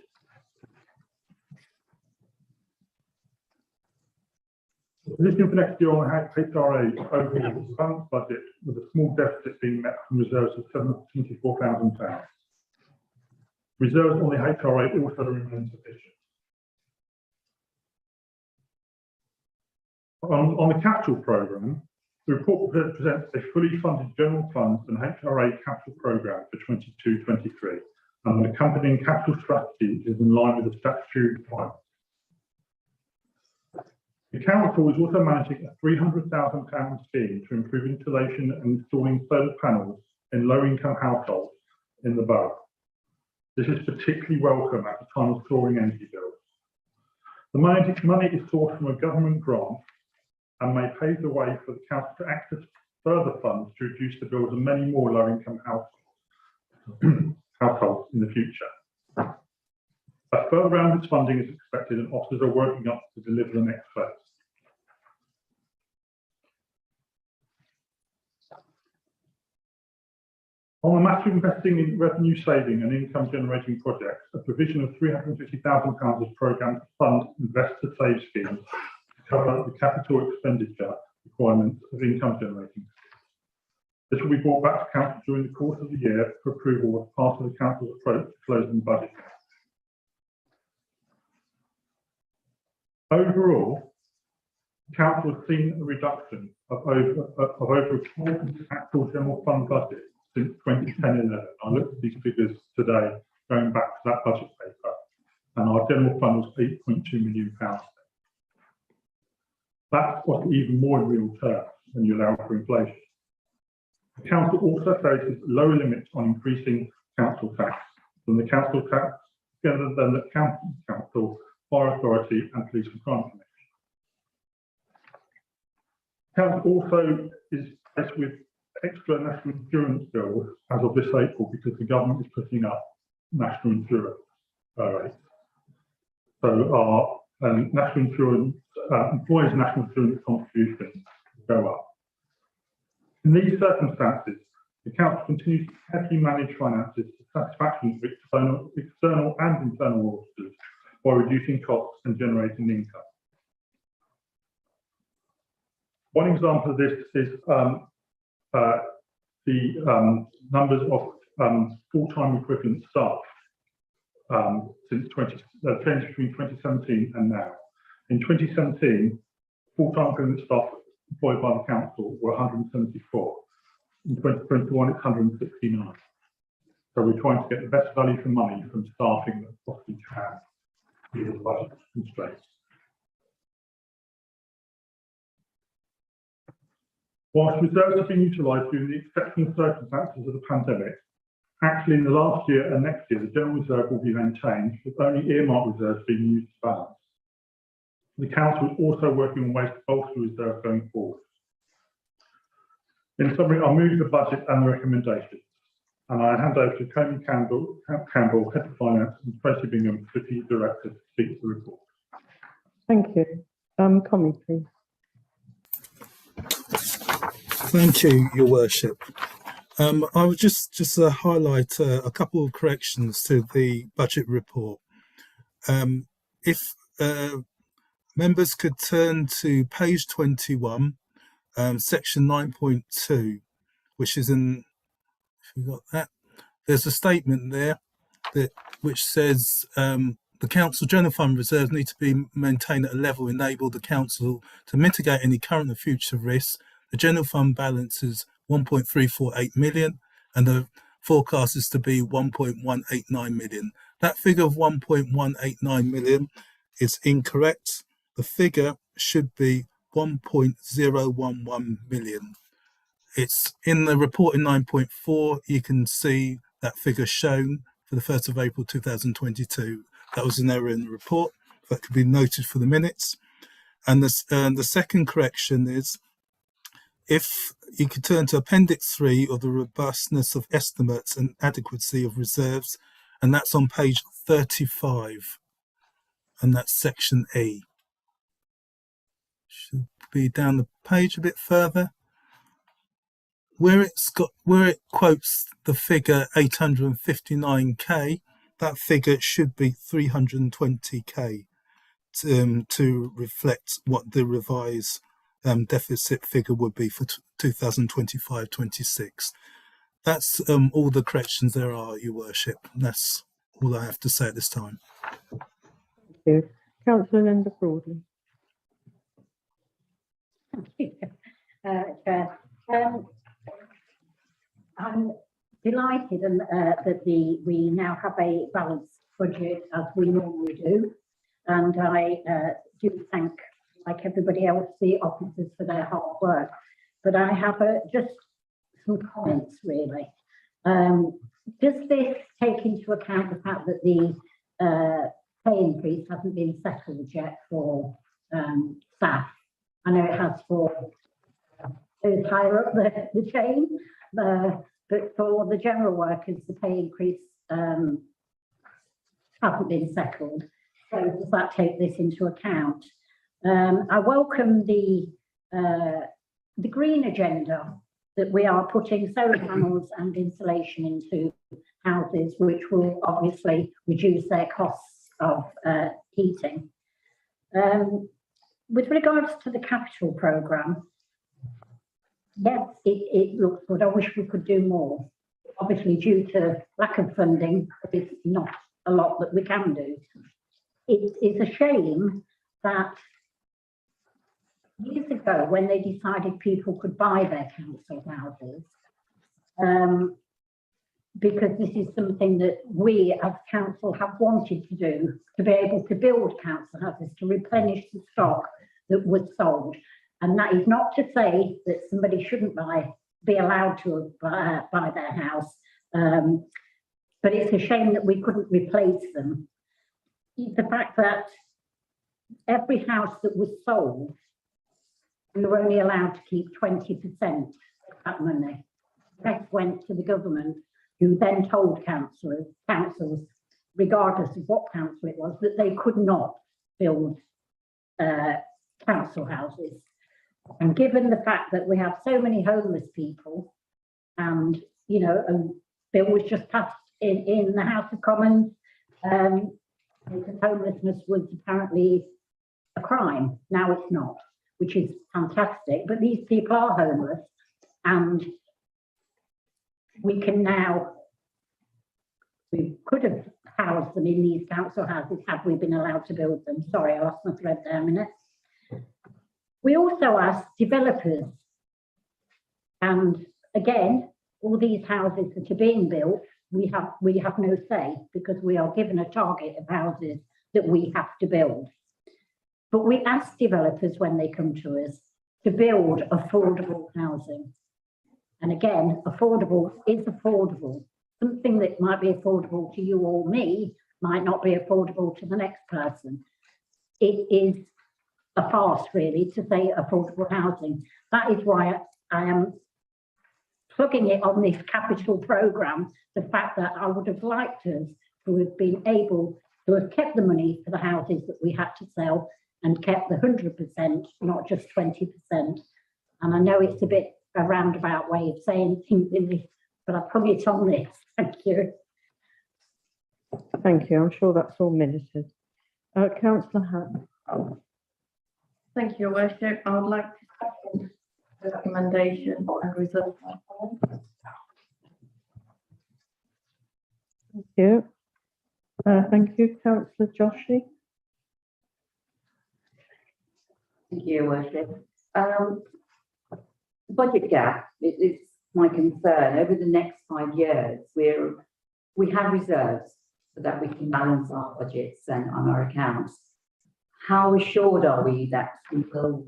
The position for next year on the HRA overall is a balanced budget with a small deficit being met from reserves of £724,000. Reserves on the HRA also remain sufficient. On the capital programme, the report presents a fully funded general funds and HRA capital programme for 22-23, and the accompanying capital strategy is in line with the statutory requirements. The council is also managing a £300,000 scheme to improve insulation and installing solar panels in low-income households in the borough. This is particularly welcome at the time of soaring energy bills. The money is sourced from a government grant and may pave the way for the council to access further funds to reduce the bills of many more low-income households in the future. A further round of its funding is expected, and officers are working up to deliver the next phase. On the matter of investing in revenue saving and income generating projects, a provision of £350,000 is programmed to fund Invest to Save schemes to cover the capital expenditure requirements of income generating. This will be brought back to council during the course of the year for approval as part of the council's approach to closing the budget. Overall, the council has seen a reduction of over a quarter of the actual general fund budget since 2010-11. I looked at these figures today, going back to that budget paper, and our general fund was £8.2 million. That was even more in real terms when you allow for inflation. The council also faces lower limits on increasing council tax than the council tax, together than the council, Fire Authority and Police and Crime Commission. Council also is faced with extra national insurance bills as of this April because the government is putting up national insurance rates. So our national insurance, employers' national insurance contributions go up. In these circumstances, the council continues to carefully manage finances to satisfaction of external and internal auditors by reducing costs and generating income. One example of this is the numbers of full-time equivalent staff since change between 2017 and now. In 2017, full-time equivalent staff employed by the council were 174. In 2021, it's 169. So we're trying to get the best value for money from staffing that possibly can, given the budget constraints. Whilst reserves have been utilised during the exceptional circumstances of the pandemic, actually in the last year and next year, the general reserve will be maintained, with only earmarked reserves being used to balance. The council is also working on ways to bolster reserve going forward. In summary, I'll move the budget and the recommendations, and I hand over to Tony Campbell, Head of Finance, and Tracy Bingham, Deputy Director, to speak to the report. Thank you. Connie, please. Thank you, Your Worship. I would just highlight a couple of corrections to the budget report. If members could turn to page 21, section 9.2, which is in, if you got that, there's a statement there which says the council general fund reserves need to be maintained at a level enable the council to mitigate any current and future risks. The general fund balance is 1.348 million and the forecast is to be 1.189 million. That figure of 1.189 million is incorrect. The figure should be 1.011 million. It's in the report in 9.4. You can see that figure shown for the 1st of April 2022. That was an error in the report. That could be noted for the minutes. And the second correction is, if you could turn to Appendix 3 of the robustness of estimates and adequacy of reserves, and that's on page 35, and that's section E. Should be down the page a bit further. Where it quotes the figure 859k, that figure should be 320k to reflect what the revised deficit figure would be for 2025-26. That's all the corrections there are, Your Worship. That's all I have to say at this time. Thank you. Councillor Linda Broadley. Chair. I'm delighted that we now have a balanced budget as we normally do, and I do thank, like everybody else, the officers for their hard work. But I have just some comments really. Does this take into account the fact that the pay increase hasn't been settled yet for staff? I know it has for those higher up the chain, but for the general workers, the pay increase hasn't been settled. So does that take this into account? I welcome the green agenda that we are putting solar panels and insulation into houses, which will obviously reduce their costs of heating. With regards to the capital programme, yes, it looks good. I wish we could do more. Obviously, due to lack of funding, there's not a lot that we can do. It is a shame that years ago, when they decided people could buy their council houses, because this is something that we as council have wanted to do, to be able to build council houses, to replenish the stock that was sold. And that is not to say that somebody shouldn't be allowed to buy their house, but it's a shame that we couldn't replace them. The fact that every house that was sold, we were only allowed to keep 20% of that money. The rest went to the government, who then told councils, regardless of what council it was, that they could not build council houses. And given the fact that we have so many homeless people, and you know, a bill was just passed in the House of Commons, because homelessness was apparently a crime. Now it's not, which is fantastic. But these people are homeless, and we can now, we could have housed them in these council houses had we been allowed to build them. Sorry, I lost my thread there a minute. We also asked developers, and again, all these houses that are being built we have no say because we are given a target of houses that we have to build. But we ask developers when they come to us to build affordable housing. And again, affordable is affordable. Something that might be affordable to you or me might not be affordable to the next person. It is a farce, really, to say affordable housing. That is why I am plugging it on this capital programme, the fact that I would have liked us to have been able to have kept the money for the houses that we had to sell and kept the 100%, not just 20%. And I know it's a bit a roundabout way of saying things in this, but I put it on this. Thank you. Thank you. I'm sure that's all minuted. Councillor Hack. Thank you, Your Worship. I would like to second the recommendation and reserve my comment. Thank you. Thank you, Councillor Joshi. Thank you, Your Worship. The budget gap is my concern. Over the next 5 years, we have reserves so that we can balance our budgets and on our accounts. How assured are we that we will?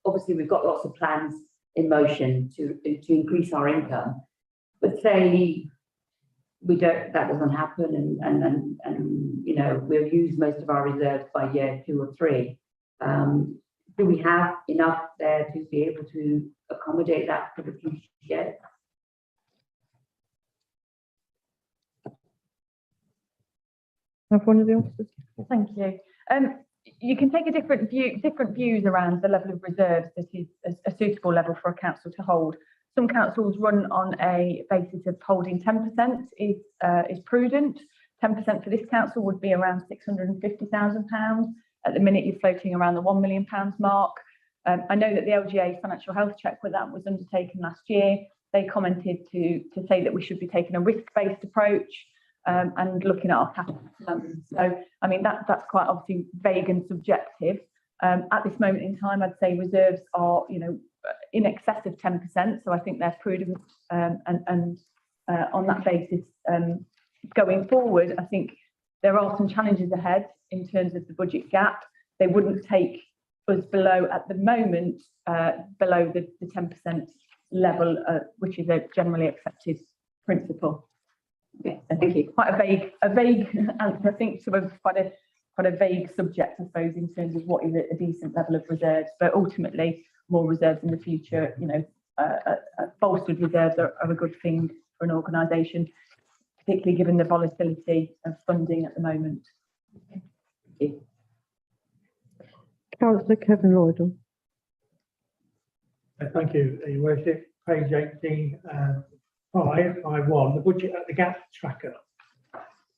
Obviously, we've got lots of plans in motion to increase our income, but say we don't, that doesn't happen, and you know, we'll use most of our reserves by year 2 or 3. Do we have enough there to be able to accommodate that for the future year? Have one of the officers. Thank you. You can take a different views around the level of reserves that is a suitable level for a council to hold. Some councils run on a basis of holding 10% is prudent. 10% for this council would be around £650,000. At the minute, you're floating around the £1 million mark. I know that the LGA financial health check with that was undertaken last year. They commented to say that we should be taking a risk-based approach and looking at our capital plans. So, I mean, that's quite obviously vague and subjective. At this moment in time, I'd say reserves are, you know, in excess of 10%. So I think they're prudent, and on that basis, going forward, I think there are some challenges ahead in terms of the budget gap. They wouldn't take us below, at the moment, below the 10% level, which is a generally accepted principle. Okay, thank you. Quite a vague answer. I think sort of quite a vague subject, I suppose, in terms of what is a decent level of reserves. But ultimately, more reserves in the future, you know, bolstered reserves are a good thing for an organisation, particularly given the volatility of funding at the moment. Thank you. Councillor Kevin Lloydell. Thank you, Your Worship. Page 18, 551, the budget at the gap tracker.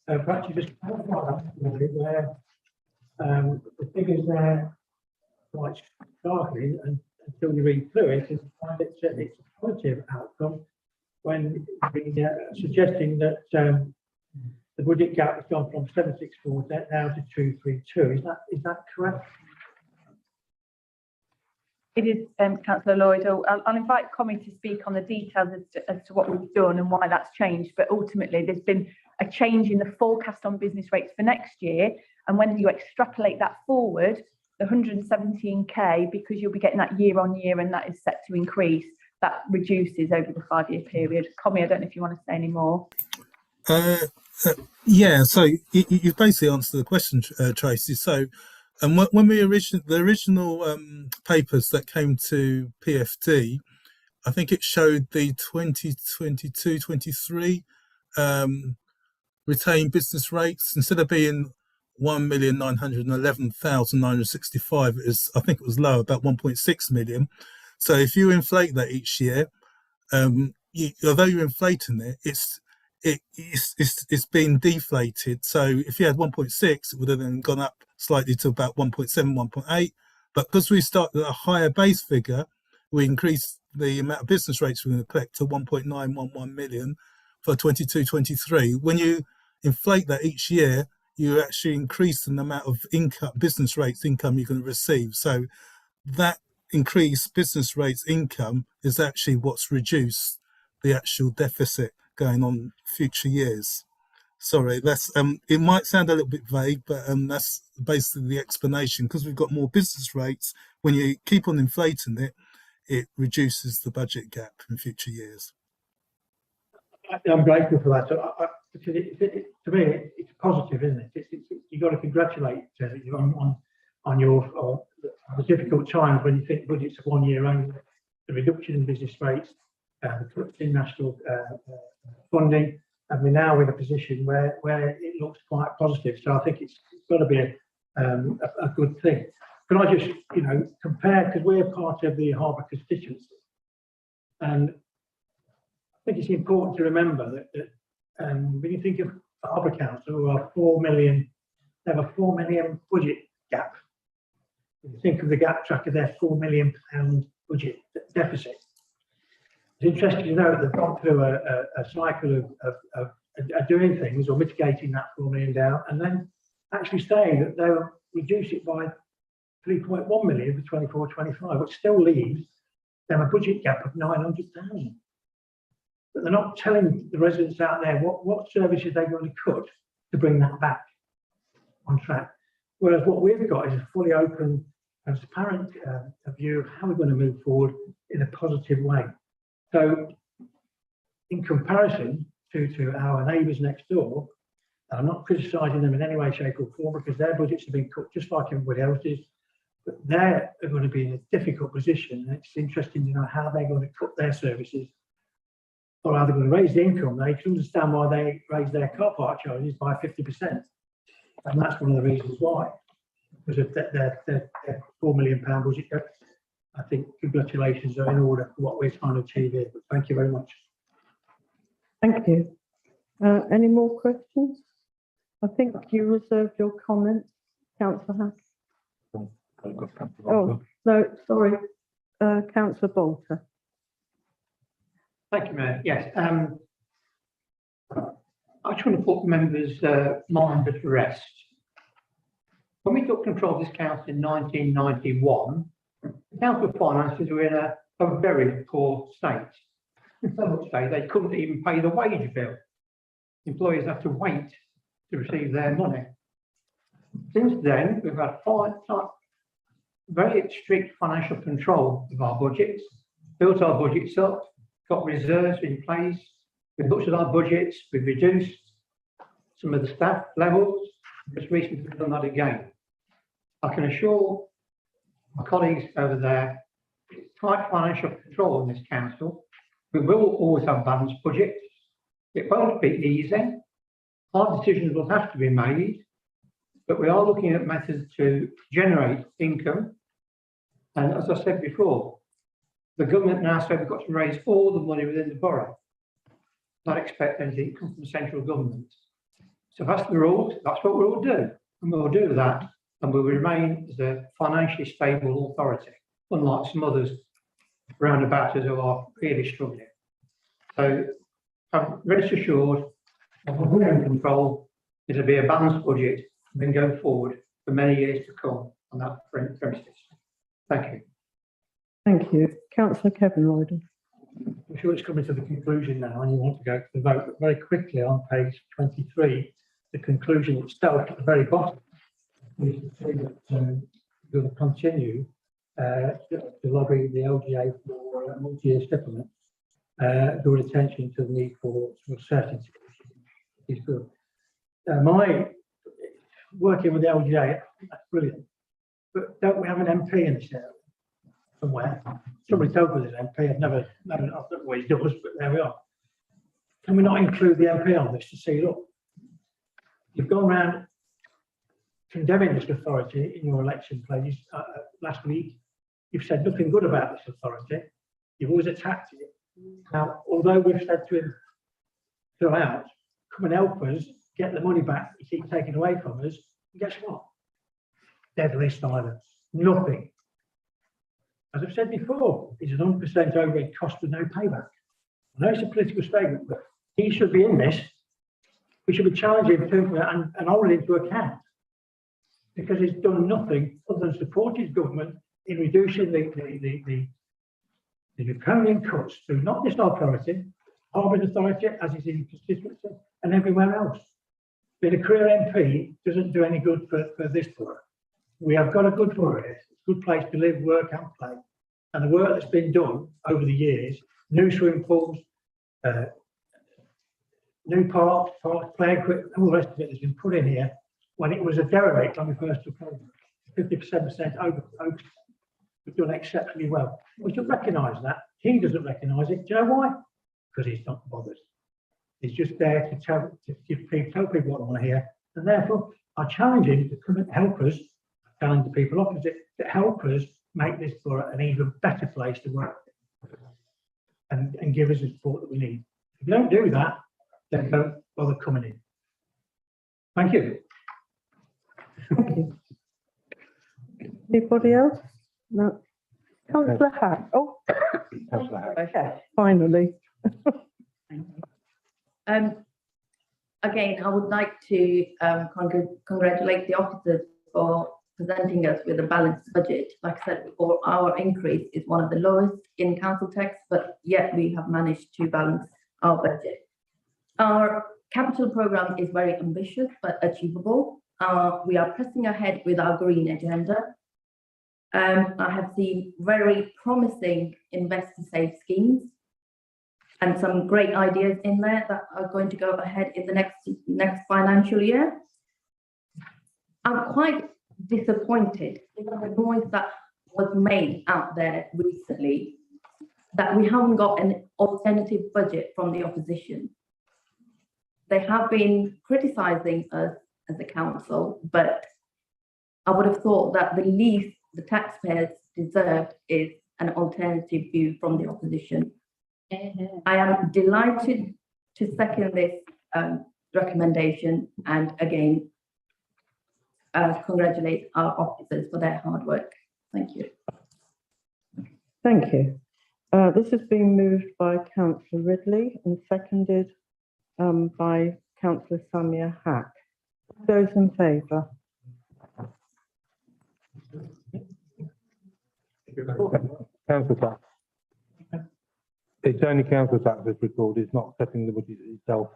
Perhaps you just clarify that for me, where the figures there quite starkly, and until you read through it, it's a positive outcome when suggesting that the budget gap has gone from 764 now to 232. Is that correct? It is, Councillor Lloyd. I'll invite Commy to speak on the details as to what we've done and why that's changed. But ultimately, there's been a change in the forecast on business rates for next year. And when you extrapolate that forward, the 117k, because you'll be getting that year on year and that is set to increase, that reduces over the 5-year period. Commy, I don't know if you want to say any more. Yeah, so you've basically answered the question, Tracy. So, and when the original papers that came to PFD, I think it showed the 2022-23 retained business rates, instead of being 1,911,965, I think it was low, about 1.6 million. So if you inflate that each year, although you're inflating it, it's been deflated. So if you had 1.6, it would have then gone up slightly to about 1.7, 1.8. But because we started at a higher base figure, we increased the amount of business rates we're going to collect to 1.911 million for 22-23. When you inflate that each year, you actually increase the amount of income, business rates income you're going to receive. So that increased business rates income is actually what's reduced the actual deficit going on future years. Sorry, that's it might sound a little bit vague, but that's basically the explanation. Because we've got more business rates, when you keep on inflating it, it reduces the budget gap in future years. I'm grateful for that. Because to me, it's positive, isn't it? You've got to congratulate you on your the difficult times when you think budgets are 1 year only, the reduction in business rates, the cuts in national funding, and we're now in a position where it looks quite positive. So I think it's got to be a good thing. Can I just, compare, because we're part of the Harbour constituency, and I think it's important to remember that when you think of Harbour Council, who are 4 million, they have a 4 million budget gap. When you think of the gap track of their £4 million budget deficit, it's interesting to know that they've gone through a cycle of doing things or mitigating that 4 million down, and then actually saying that they'll reduce it by 3.1 million for 24-25, which still leaves them a budget gap of 900,000. But they're not telling the residents out there what services they're going to cut to bring that back on track. Whereas what we've got is a fully open, transparent view of how we're going to move forward in a positive way. So in comparison to our neighbours next door, I'm not criticising them in any way, shape or form, because their budgets have been cut just like everybody else's, but they're going to be in a difficult position. And it's interesting to know how they're going to cut their services, or how they're going to raise the income. They can understand why they raise their car park charges by 50%. And that's one of the reasons why, because of their £4 million budget. I think congratulations are in order for what we're trying to achieve here. But thank you very much. Thank you. Any more questions? I think you reserved your comments, Councillor Hack. Oh, no, sorry, Councillor Bolter. Thank you, Mayor. Yes, I just want to put members' mind at rest. When we took control of this council in 1991, the council finances were in a very poor state. In so much so they couldn't even pay the wage bill. Employees have to wait to receive their money. Since then, we've had very strict financial control of our budgets, built our budgets up, got reserves in place. We've looked at our budgets, we've reduced some of the staff levels. Just recently we've done that again. I can assure my colleagues over there, it's tight financial control in this council. We will always have balanced budgets. It won't be easy. Hard decisions will have to be made, but we are looking at methods to generate income. And as I said before, the government now said we've got to raise all the money within the borough. Not expect anything to come from central government. So that's the rules, that's what we'll do. And we'll do that, and we'll remain as a financially stable authority, unlike some others round about us who are really struggling. So rest assured, we're in control. It'll be a balanced budget and then go forward for many years to come on that premises. Thank you. Thank you. Councillor Kevin Royden. I'm sure it's coming to the conclusion now and you want to go to the vote, but very quickly on page 23, the conclusion itself at the very bottom, we can see that we're going to continue to lobby the LGA for multi-year settlement, draw attention to the need for certainty. Is good. My working with the LGA, that's brilliant, but don't we have an MP in this area somewhere? Somebody told me there's an MP. I've never known what he does, but there we are. Can we not include the MP on this to see, look, you've gone around condemning this authority in your election pledges last week. You've said nothing good about this authority. You've always attacked it. Now, although we've said to him throughout, come and help us get the money back you keep taking away from us, and guess what? Deadly silence. Nothing. As I've said before, it's an 100% overhead cost with no payback. I know it's a political statement, but he should be in this. We should be challenging him and holding him to account, because he's done nothing other than support his government in reducing the draconian cuts to not this authority, Harbour Authority, as is in constituency, and everywhere else. Being a career MP doesn't do any good for this borough. We have got a good borough here. It's a good place to live, work and play. And the work that's been done over the years, new swimming pools, new parks, play equipment, all the rest of it has been put in here when it was a derelict when we first took over. 50% over, we've done exceptionally well. We should recognise that. He doesn't recognise it. Do you know why? Because he's not bothered. He's just there to tell people what I want to hear. And therefore, I challenge him to come and help us, challenge the people opposite, to help us make this borough an even better place to work and give us the support that we need. If you don't do that, then don't bother coming in. Thank you. Thank you. Anybody else? No. Councillor Hack. Oh, okay, finally. Again, I would like to congratulate the officers for presenting us with a balanced budget. Like I said before, our increase is one of the lowest in council tax, but yet we have managed to balance our budget. Our capital programme is very ambitious but achievable. We are pressing ahead with our green agenda. I have seen very promising investor safe schemes and some great ideas in there that are going to go ahead in the next financial year. I'm quite disappointed in the noise that was made out there recently that we haven't got an alternative budget from the opposition. They have been criticising us as a council, but I would have thought that the least the taxpayers deserve is an alternative view from the opposition. I am delighted to second this recommendation and again congratulate our officers for their hard work. Thank you. Thank you. This has been moved by Councillor Ridley and seconded by Councillor Samia Hack. Those in favour? Council tax. It's only council tax that's recorded, it's not setting the budget itself.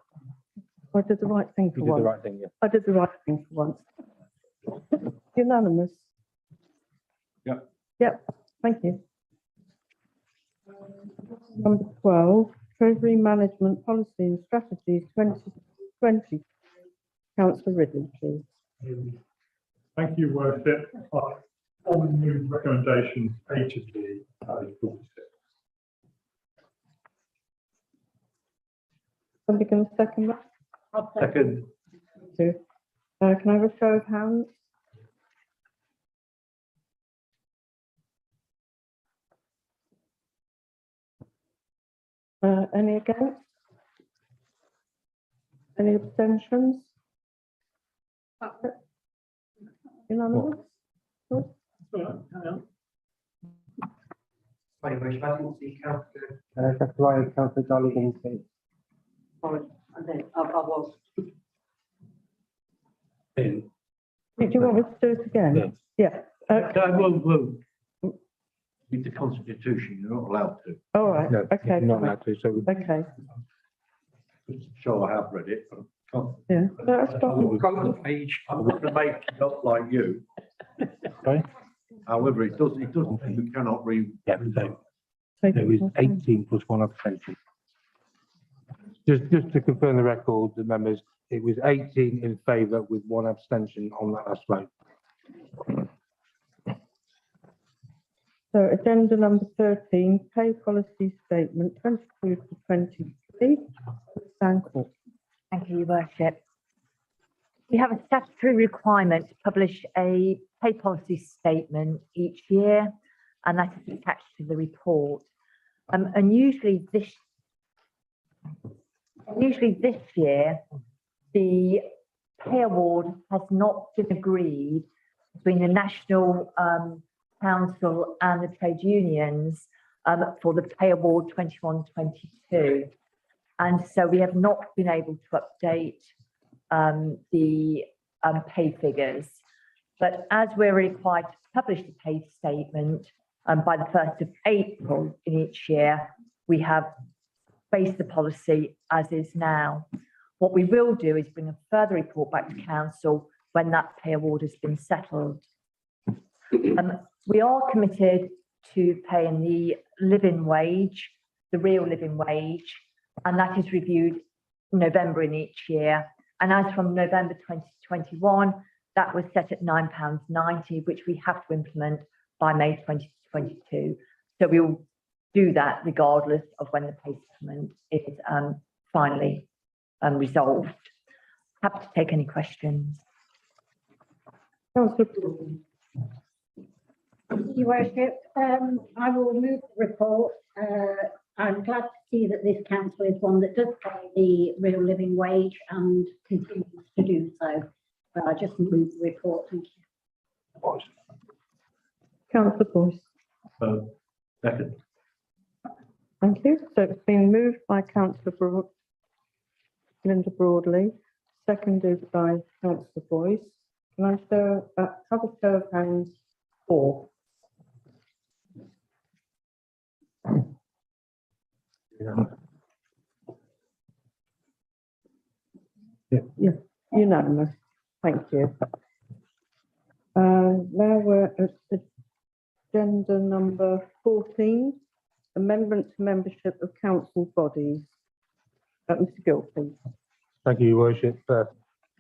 I did the right thing for You did once. the right thing, yeah. I did the right thing for once. Unanimous? Yep. Yep, thank you. Number 12, Treasury Management Policy and Strategies 2020. Councillor Ridley, please. Thank you, Worship. On the new recommendations, A to D, 46. Somebody going to second that? Second. Thank you. Can I have a show of hands? Any against? Any abstentions? Unanimous? Good. Councillor Donegan, please. Sorry, I was. Do you want me to do it again? Yeah. With the Constitution, you're not allowed to. All right, No, okay. you're not allowed to, so Okay, Sure, I have read it, but I can't. yeah. No, that's fine. I'm not going to make it up like you. Sorry? However, it doesn't, you cannot read. Yeah, so there was 18 plus one abstention. Just to confirm the record, the members, it was 18 in favour with one abstention on that last vote. So agenda number 13, pay policy statement 22 to 23. Stan Court. Thank you, Your Worship. We have a statutory requirement to publish a pay policy statement each year, and that is attached to the report. And usually this year, the pay award has not been agreed between the National Council and the trade unions for the pay award 21-22. And so we have not been able to update the pay figures. But as we're required to publish the pay statement by the 1st of April in each year, we have base the policy as is now. What we will do is bring a further report back to council when that pay award has been settled. We are committed to paying the living wage, the real living wage, and that is reviewed November in each year. And as from November 2021, that was set at £9.90, which we have to implement by May 2022. So we will do that regardless of when the pay settlement is finally resolved. Happy to take any questions. Your Worship, I will move the report. I'm glad to see that this council is one that does pay the real living wage and continues to do so. But I just move the report. Thank you. Councillor Boyce. Second. Thank you. So it's been moved by Councillor Linda Broadley, seconded by Councillor Boyce. Can I have a show of hands for? Yeah, unanimous. Thank you. Now we're at agenda number 14, amendment to membership of council bodies. Mr Gill, please. Thank you, Your Worship.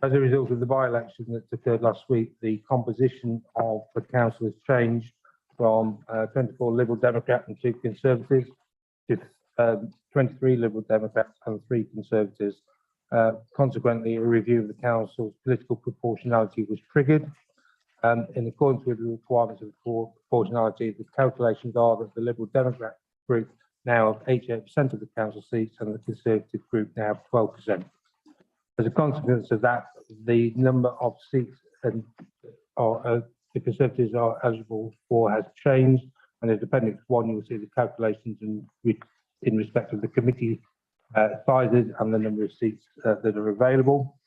As a result of the by-election that occurred last week, the composition of the council has changed from 24 Liberal Democrats and 2 Conservatives to 23 Liberal Democrats and 3 Conservatives. Consequently, a review of the council's political proportionality was triggered. In accordance with the requirements of proportionality, the calculations are that the Liberal Democrat group now have 88% of the council seats and the Conservative group now have 12%. As a consequence of that, the number of seats and the Conservatives are eligible for has changed, and in Appendix 1 you'll see the calculations in respect of the committee sizes and the number of seats that are available.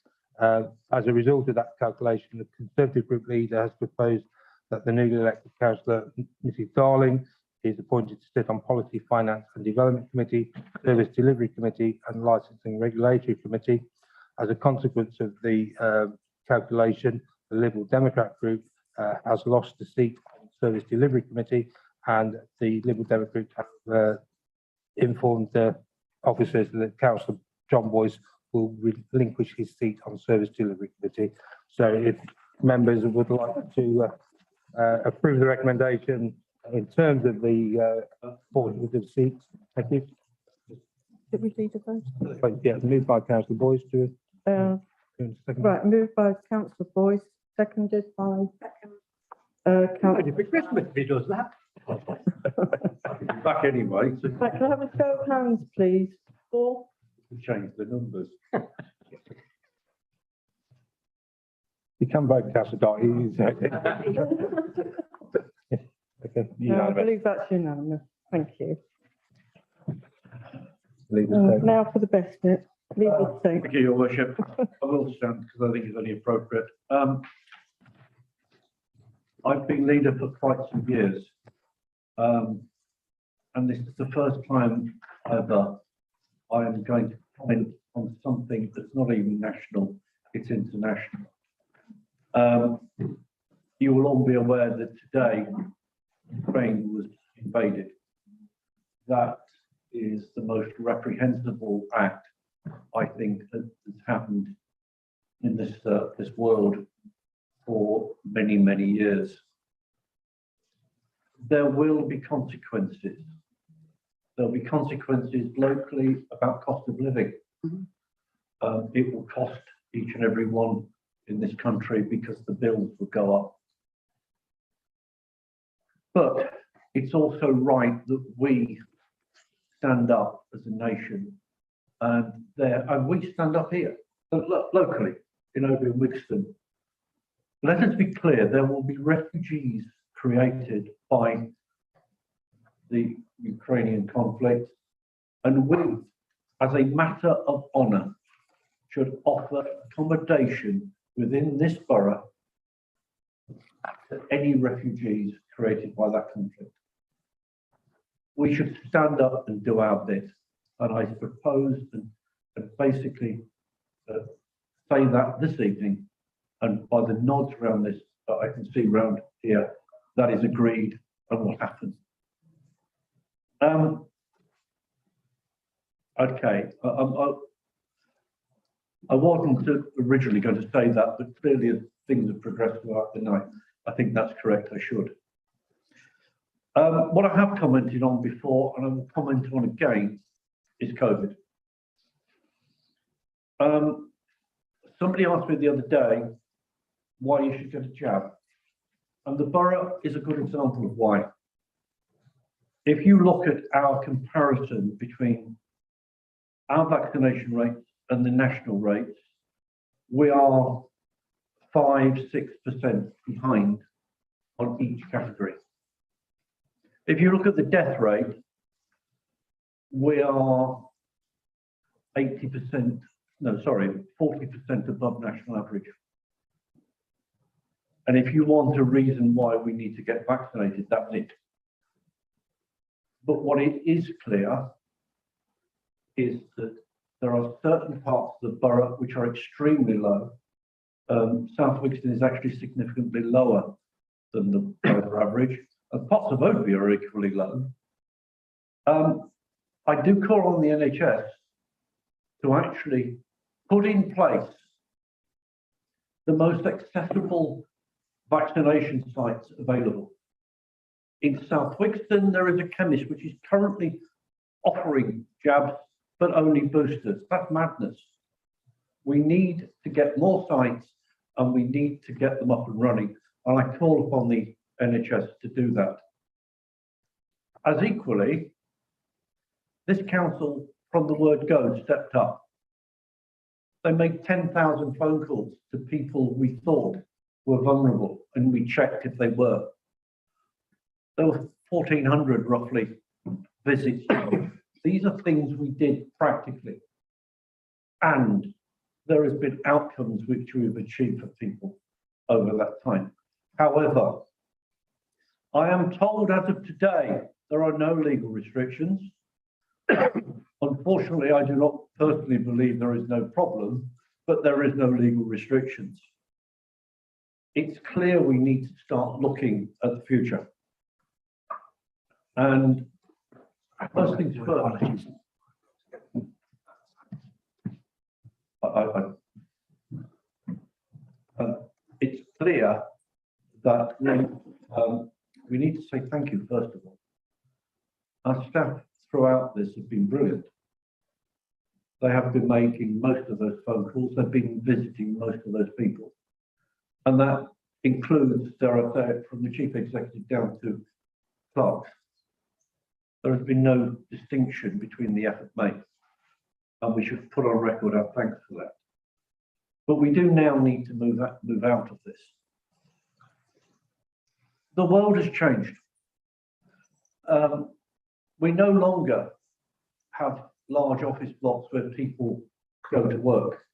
As a result of that calculation, the Conservative group leader has proposed that the newly elected councillor, Mrs Darling, is appointed to sit on Policy, Finance and Development Committee, Service Delivery Committee and Licensing Regulatory Committee. As a consequence of the calculation, the Liberal Democrat group has lost a seat on the Service Delivery Committee, and the Liberal Democrat have informed the officers that Councillor John Boyce will relinquish his seat on Service Delivery Committee. So if members would like to approve the recommendation in terms of the appointment of seats, thank you. Did we need a vote? Yeah, moved by Councillor Boyce to right, moved by Councillor Boyce, seconded by Councillor. For Christmas if he does that. Back anyway. Right, can I have a show of hands, please? For? Change the numbers. You can vote, Councillor Dart. Okay, No, I believe that's unanimous. Thank you. Leave it Now for the best bit. Leave it safe. Thank you, Your Worship. I will stand because I think it's only appropriate. I've been leader for quite some years. And this is the first time ever I am going to comment on something that's not even national, it's international. You will all be aware that today Ukraine was invaded. That is the most reprehensible act, I think, that has happened in this world for many, many years. There will be consequences. There'll be consequences locally about cost of living. It will cost each and every one in this country because the bills will go up. But it's also right that we stand up as a nation, and we stand up here locally in Oban Wigston. Let us be clear: there will be refugees created by the Ukrainian conflict, and we, as a matter of honour, should offer accommodation within this borough to any refugees created by that conflict. We should stand up and do our bit. And I proposed and basically say that this evening, and by the nods around this that I can see around here, that is agreed and will happen. Okay, I wasn't originally going to say that, but clearly as things have progressed throughout the night, I think that's correct, I should. What I have commented on before, and I will comment on again, is COVID. Somebody asked me the other day why you should get a jab. And the borough is a good example of why. If you look at our comparison between our vaccination rates and the national rates, we are 5–6% behind on each category. If you look at the death rate, we are 40% above national average. And if you want a reason why we need to get vaccinated, that's it. But what it is clear is that there are certain parts of the borough which are extremely low. South Wixton is actually significantly lower than the borough average, and parts of Oadby are equally low. I do call on the NHS to actually put in place the most accessible vaccination sites available. In South Wixton, there is a chemist which is currently offering jabs, but only boosters. That's madness. We need to get more sites and we need to get them up and running. And I call upon the NHS to do that. As equally, this council, from the word go, stepped up. They made 10,000 phone calls to people we thought were vulnerable, and we checked if they were. There were 1,400 roughly visits. These are things we did practically. And there has been outcomes which we've achieved for people over that time. However, I am told as of today, there are no legal restrictions. Unfortunately, I do not personally believe there is no problem, but there is no legal restrictions. It's clear we need to start looking at the future. And first things first, it's clear that we need to say thank you, first of all. Our staff throughout this have been brilliant. They have been making most of those phone calls. They've been visiting most of those people. And that includes, dare I say it, from the chief executive down to clerks. There has been no distinction between the effort made. And we should put on record our thanks for that. But we do now need to move out of this. The world has changed. We no longer have large office blocks where people go to work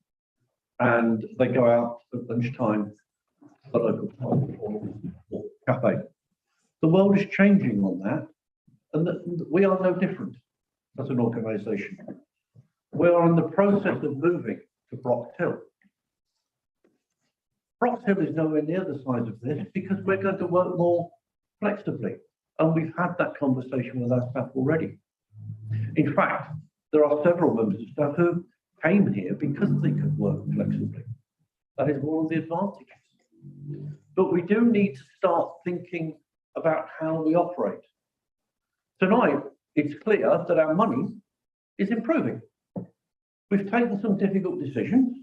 and they go out at lunchtime to the local pub or cafe. The world is changing on that, and we are no different as an organisation. We are in the process of moving to Brox Hill. Brox Hill is nowhere near the size of this because we're going to work more flexibly. And we've had that conversation with our staff already. In fact, there are several members of staff who came here because they could work flexibly. That is one of the advantages. But we do need to start thinking about how we operate. Tonight, it's clear that our money is improving. We've taken some difficult decisions.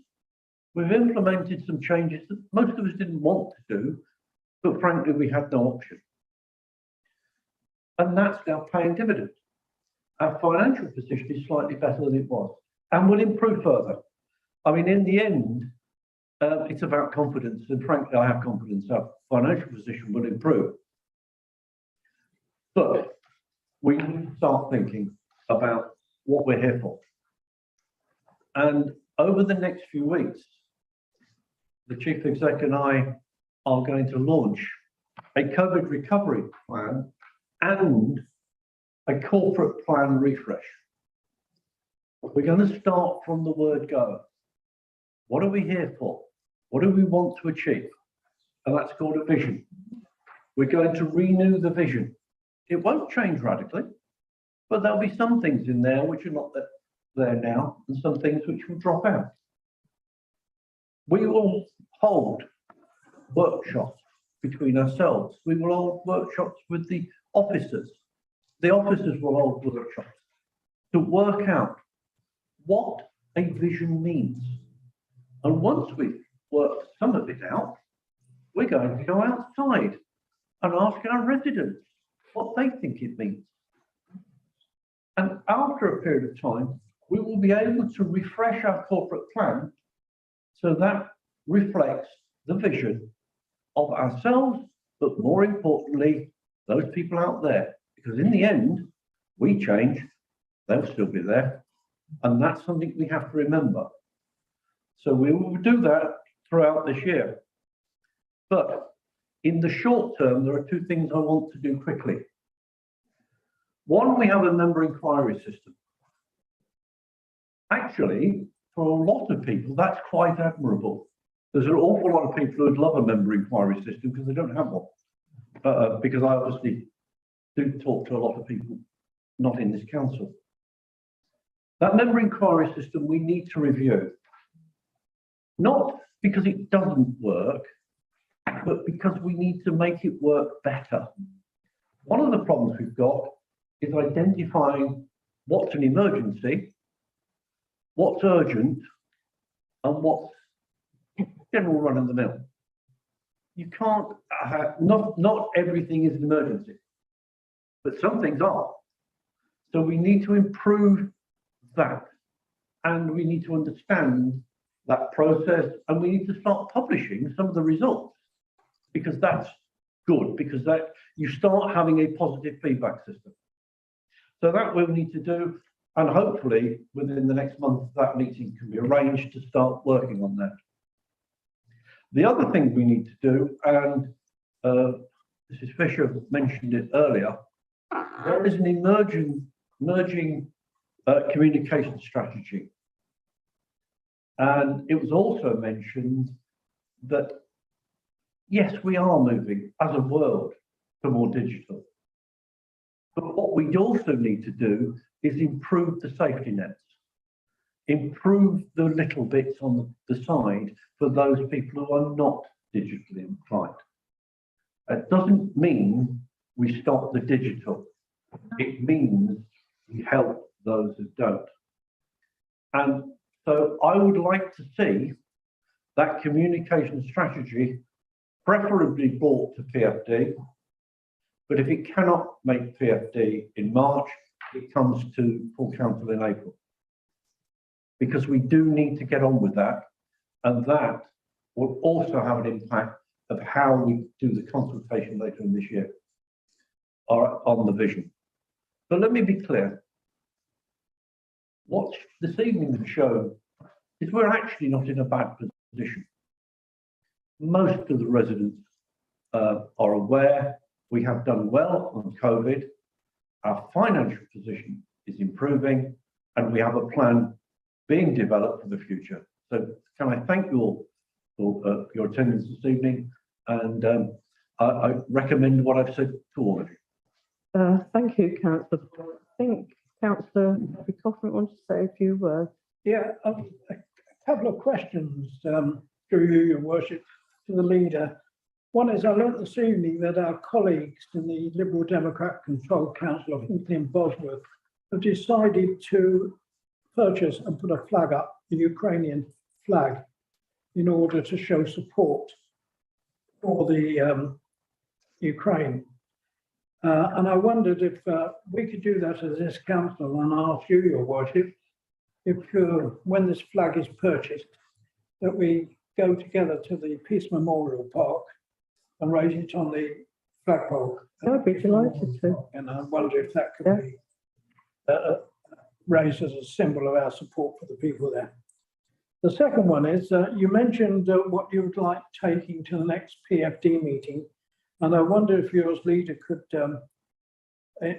We've implemented some changes that most of us didn't want to do, but frankly, we had no option. And that's now paying dividends. Our financial position is slightly better than it was and will improve further. I mean, in the end, it's about confidence, and frankly, I have confidence our financial position will improve. But we need to start thinking about what we're here for. And over the next few weeks, the Chief Exec and I are going to launch a COVID recovery plan and a corporate plan refresh. We're going to start from the word go. What are we here for? What do we want to achieve? And that's called a vision. We're going to renew the vision. It won't change radically, but there'll be some things in there which are not there now, and some things which will drop out. We will hold workshops between ourselves. We will hold workshops with the officers. The officers will hold workshops to work out what a vision means. And once we've worked some of it out, we're going to go outside and ask our residents what they think it means. And after a period of time, we will be able to refresh our corporate plan so that reflects the vision of ourselves, but more importantly, those people out there. Because in the end, we change, they'll still be there. And that's something we have to remember. So we will do that throughout this year. But in the short term, there are two things I want to do quickly. One, we have a member inquiry system. Actually, for a lot of people, that's quite admirable. There's an awful lot of people who would love a member inquiry system because they don't have one. Because I obviously do talk to a lot of people not in this council. That member inquiry system we need to review. Not because it doesn't work, but because we need to make it work better. One of the problems we've got is identifying what's an emergency, what's urgent, and what's general run of the mill. You can't have, not everything is an emergency, but some things are. So we need to improve that, and we need to understand that process, and we need to start publishing some of the results, because that's good, because that you start having a positive feedback system. So that we'll need to do, and hopefully within the next month that meeting can be arranged to start working on that. The other thing we need to do, and Mrs. Fisher mentioned it earlier, there is an emerging communication strategy. And it was also mentioned that, yes, we are moving as a world to more digital. But what we also need to do is improve the safety nets, improve the little bits on the side for those people who are not digitally inclined. It doesn't mean we stop the digital. It means we help those who don't. And so I would like to see that communication strategy preferably brought to PFD, but if it cannot make PFD in March, it comes to full council in April. Because we do need to get on with that, and that will also have an impact of how we do the consultation later in this year on the vision. So let me be clear. What this evening has shown is we're actually not in a bad position. Most of the residents are aware we have done well on COVID. Our financial position is improving, and we have a plan being developed for the future. So can I thank you all for your attendance this evening, and I recommend what I've said to all of you. Thank you, Councillor. I think Councillor Coffin wants to say a few words. Yeah, a couple of questions through you, Your Worship, to the leader. One is, I learnt this evening that our colleagues in the Liberal Democrat controlled council of Hinckley and Bosworth have decided to purchase and put a flag up, the Ukrainian flag, in order to show support for the Ukraine. And I wondered if we could do that as this council, and ask you, Your Worship, if when this flag is purchased, that we go together to the Peace Memorial Park and raise it on the flagpole. I'd be delighted to. And I wonder if that could be raised as a symbol of our support for the people there. The second one is, you mentioned what you would like taking to the next PFD meeting. And I wonder if you as leader could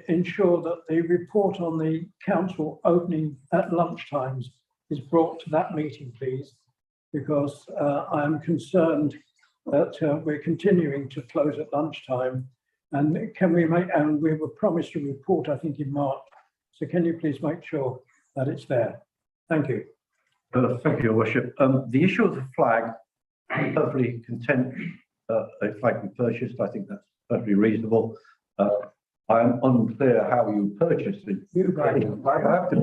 ensure that the report on the council opening at lunchtimes is brought to that meeting, please? Because I am concerned that we're continuing to close at lunchtime. And can we make, and we were promised a report, I think, in March. So can you please make sure that it's there? Thank you. Thank you, Your Worship. The issue of the flag, I'm perfectly content a flag be purchased. I think that's perfectly reasonable. I am unclear how you purchased it. I have to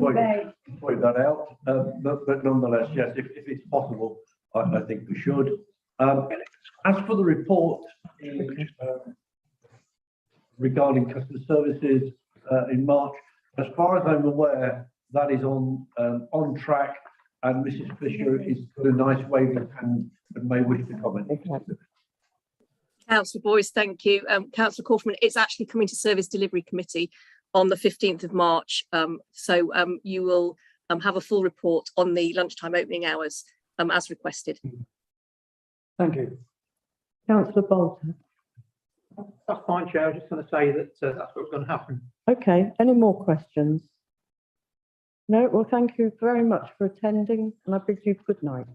point that out. But nonetheless, yes, if it's possible, I think we should. As for the report regarding customer services in March, as far as I'm aware, that is on track, and Mrs. Fisher is got a nice waving hand and may wish to comment. Councillor Boyce, thank you. Councillor Kaufman, it's actually coming to Service Delivery Committee on the 15th of March. So you will have a full report on the lunchtime opening hours as requested. Thank you. Councillor Bolton. That's fine, Chair. I was just going to say that that's what's going to happen. Okay, any more questions? No, well, thank you very much for attending and I bid you good night.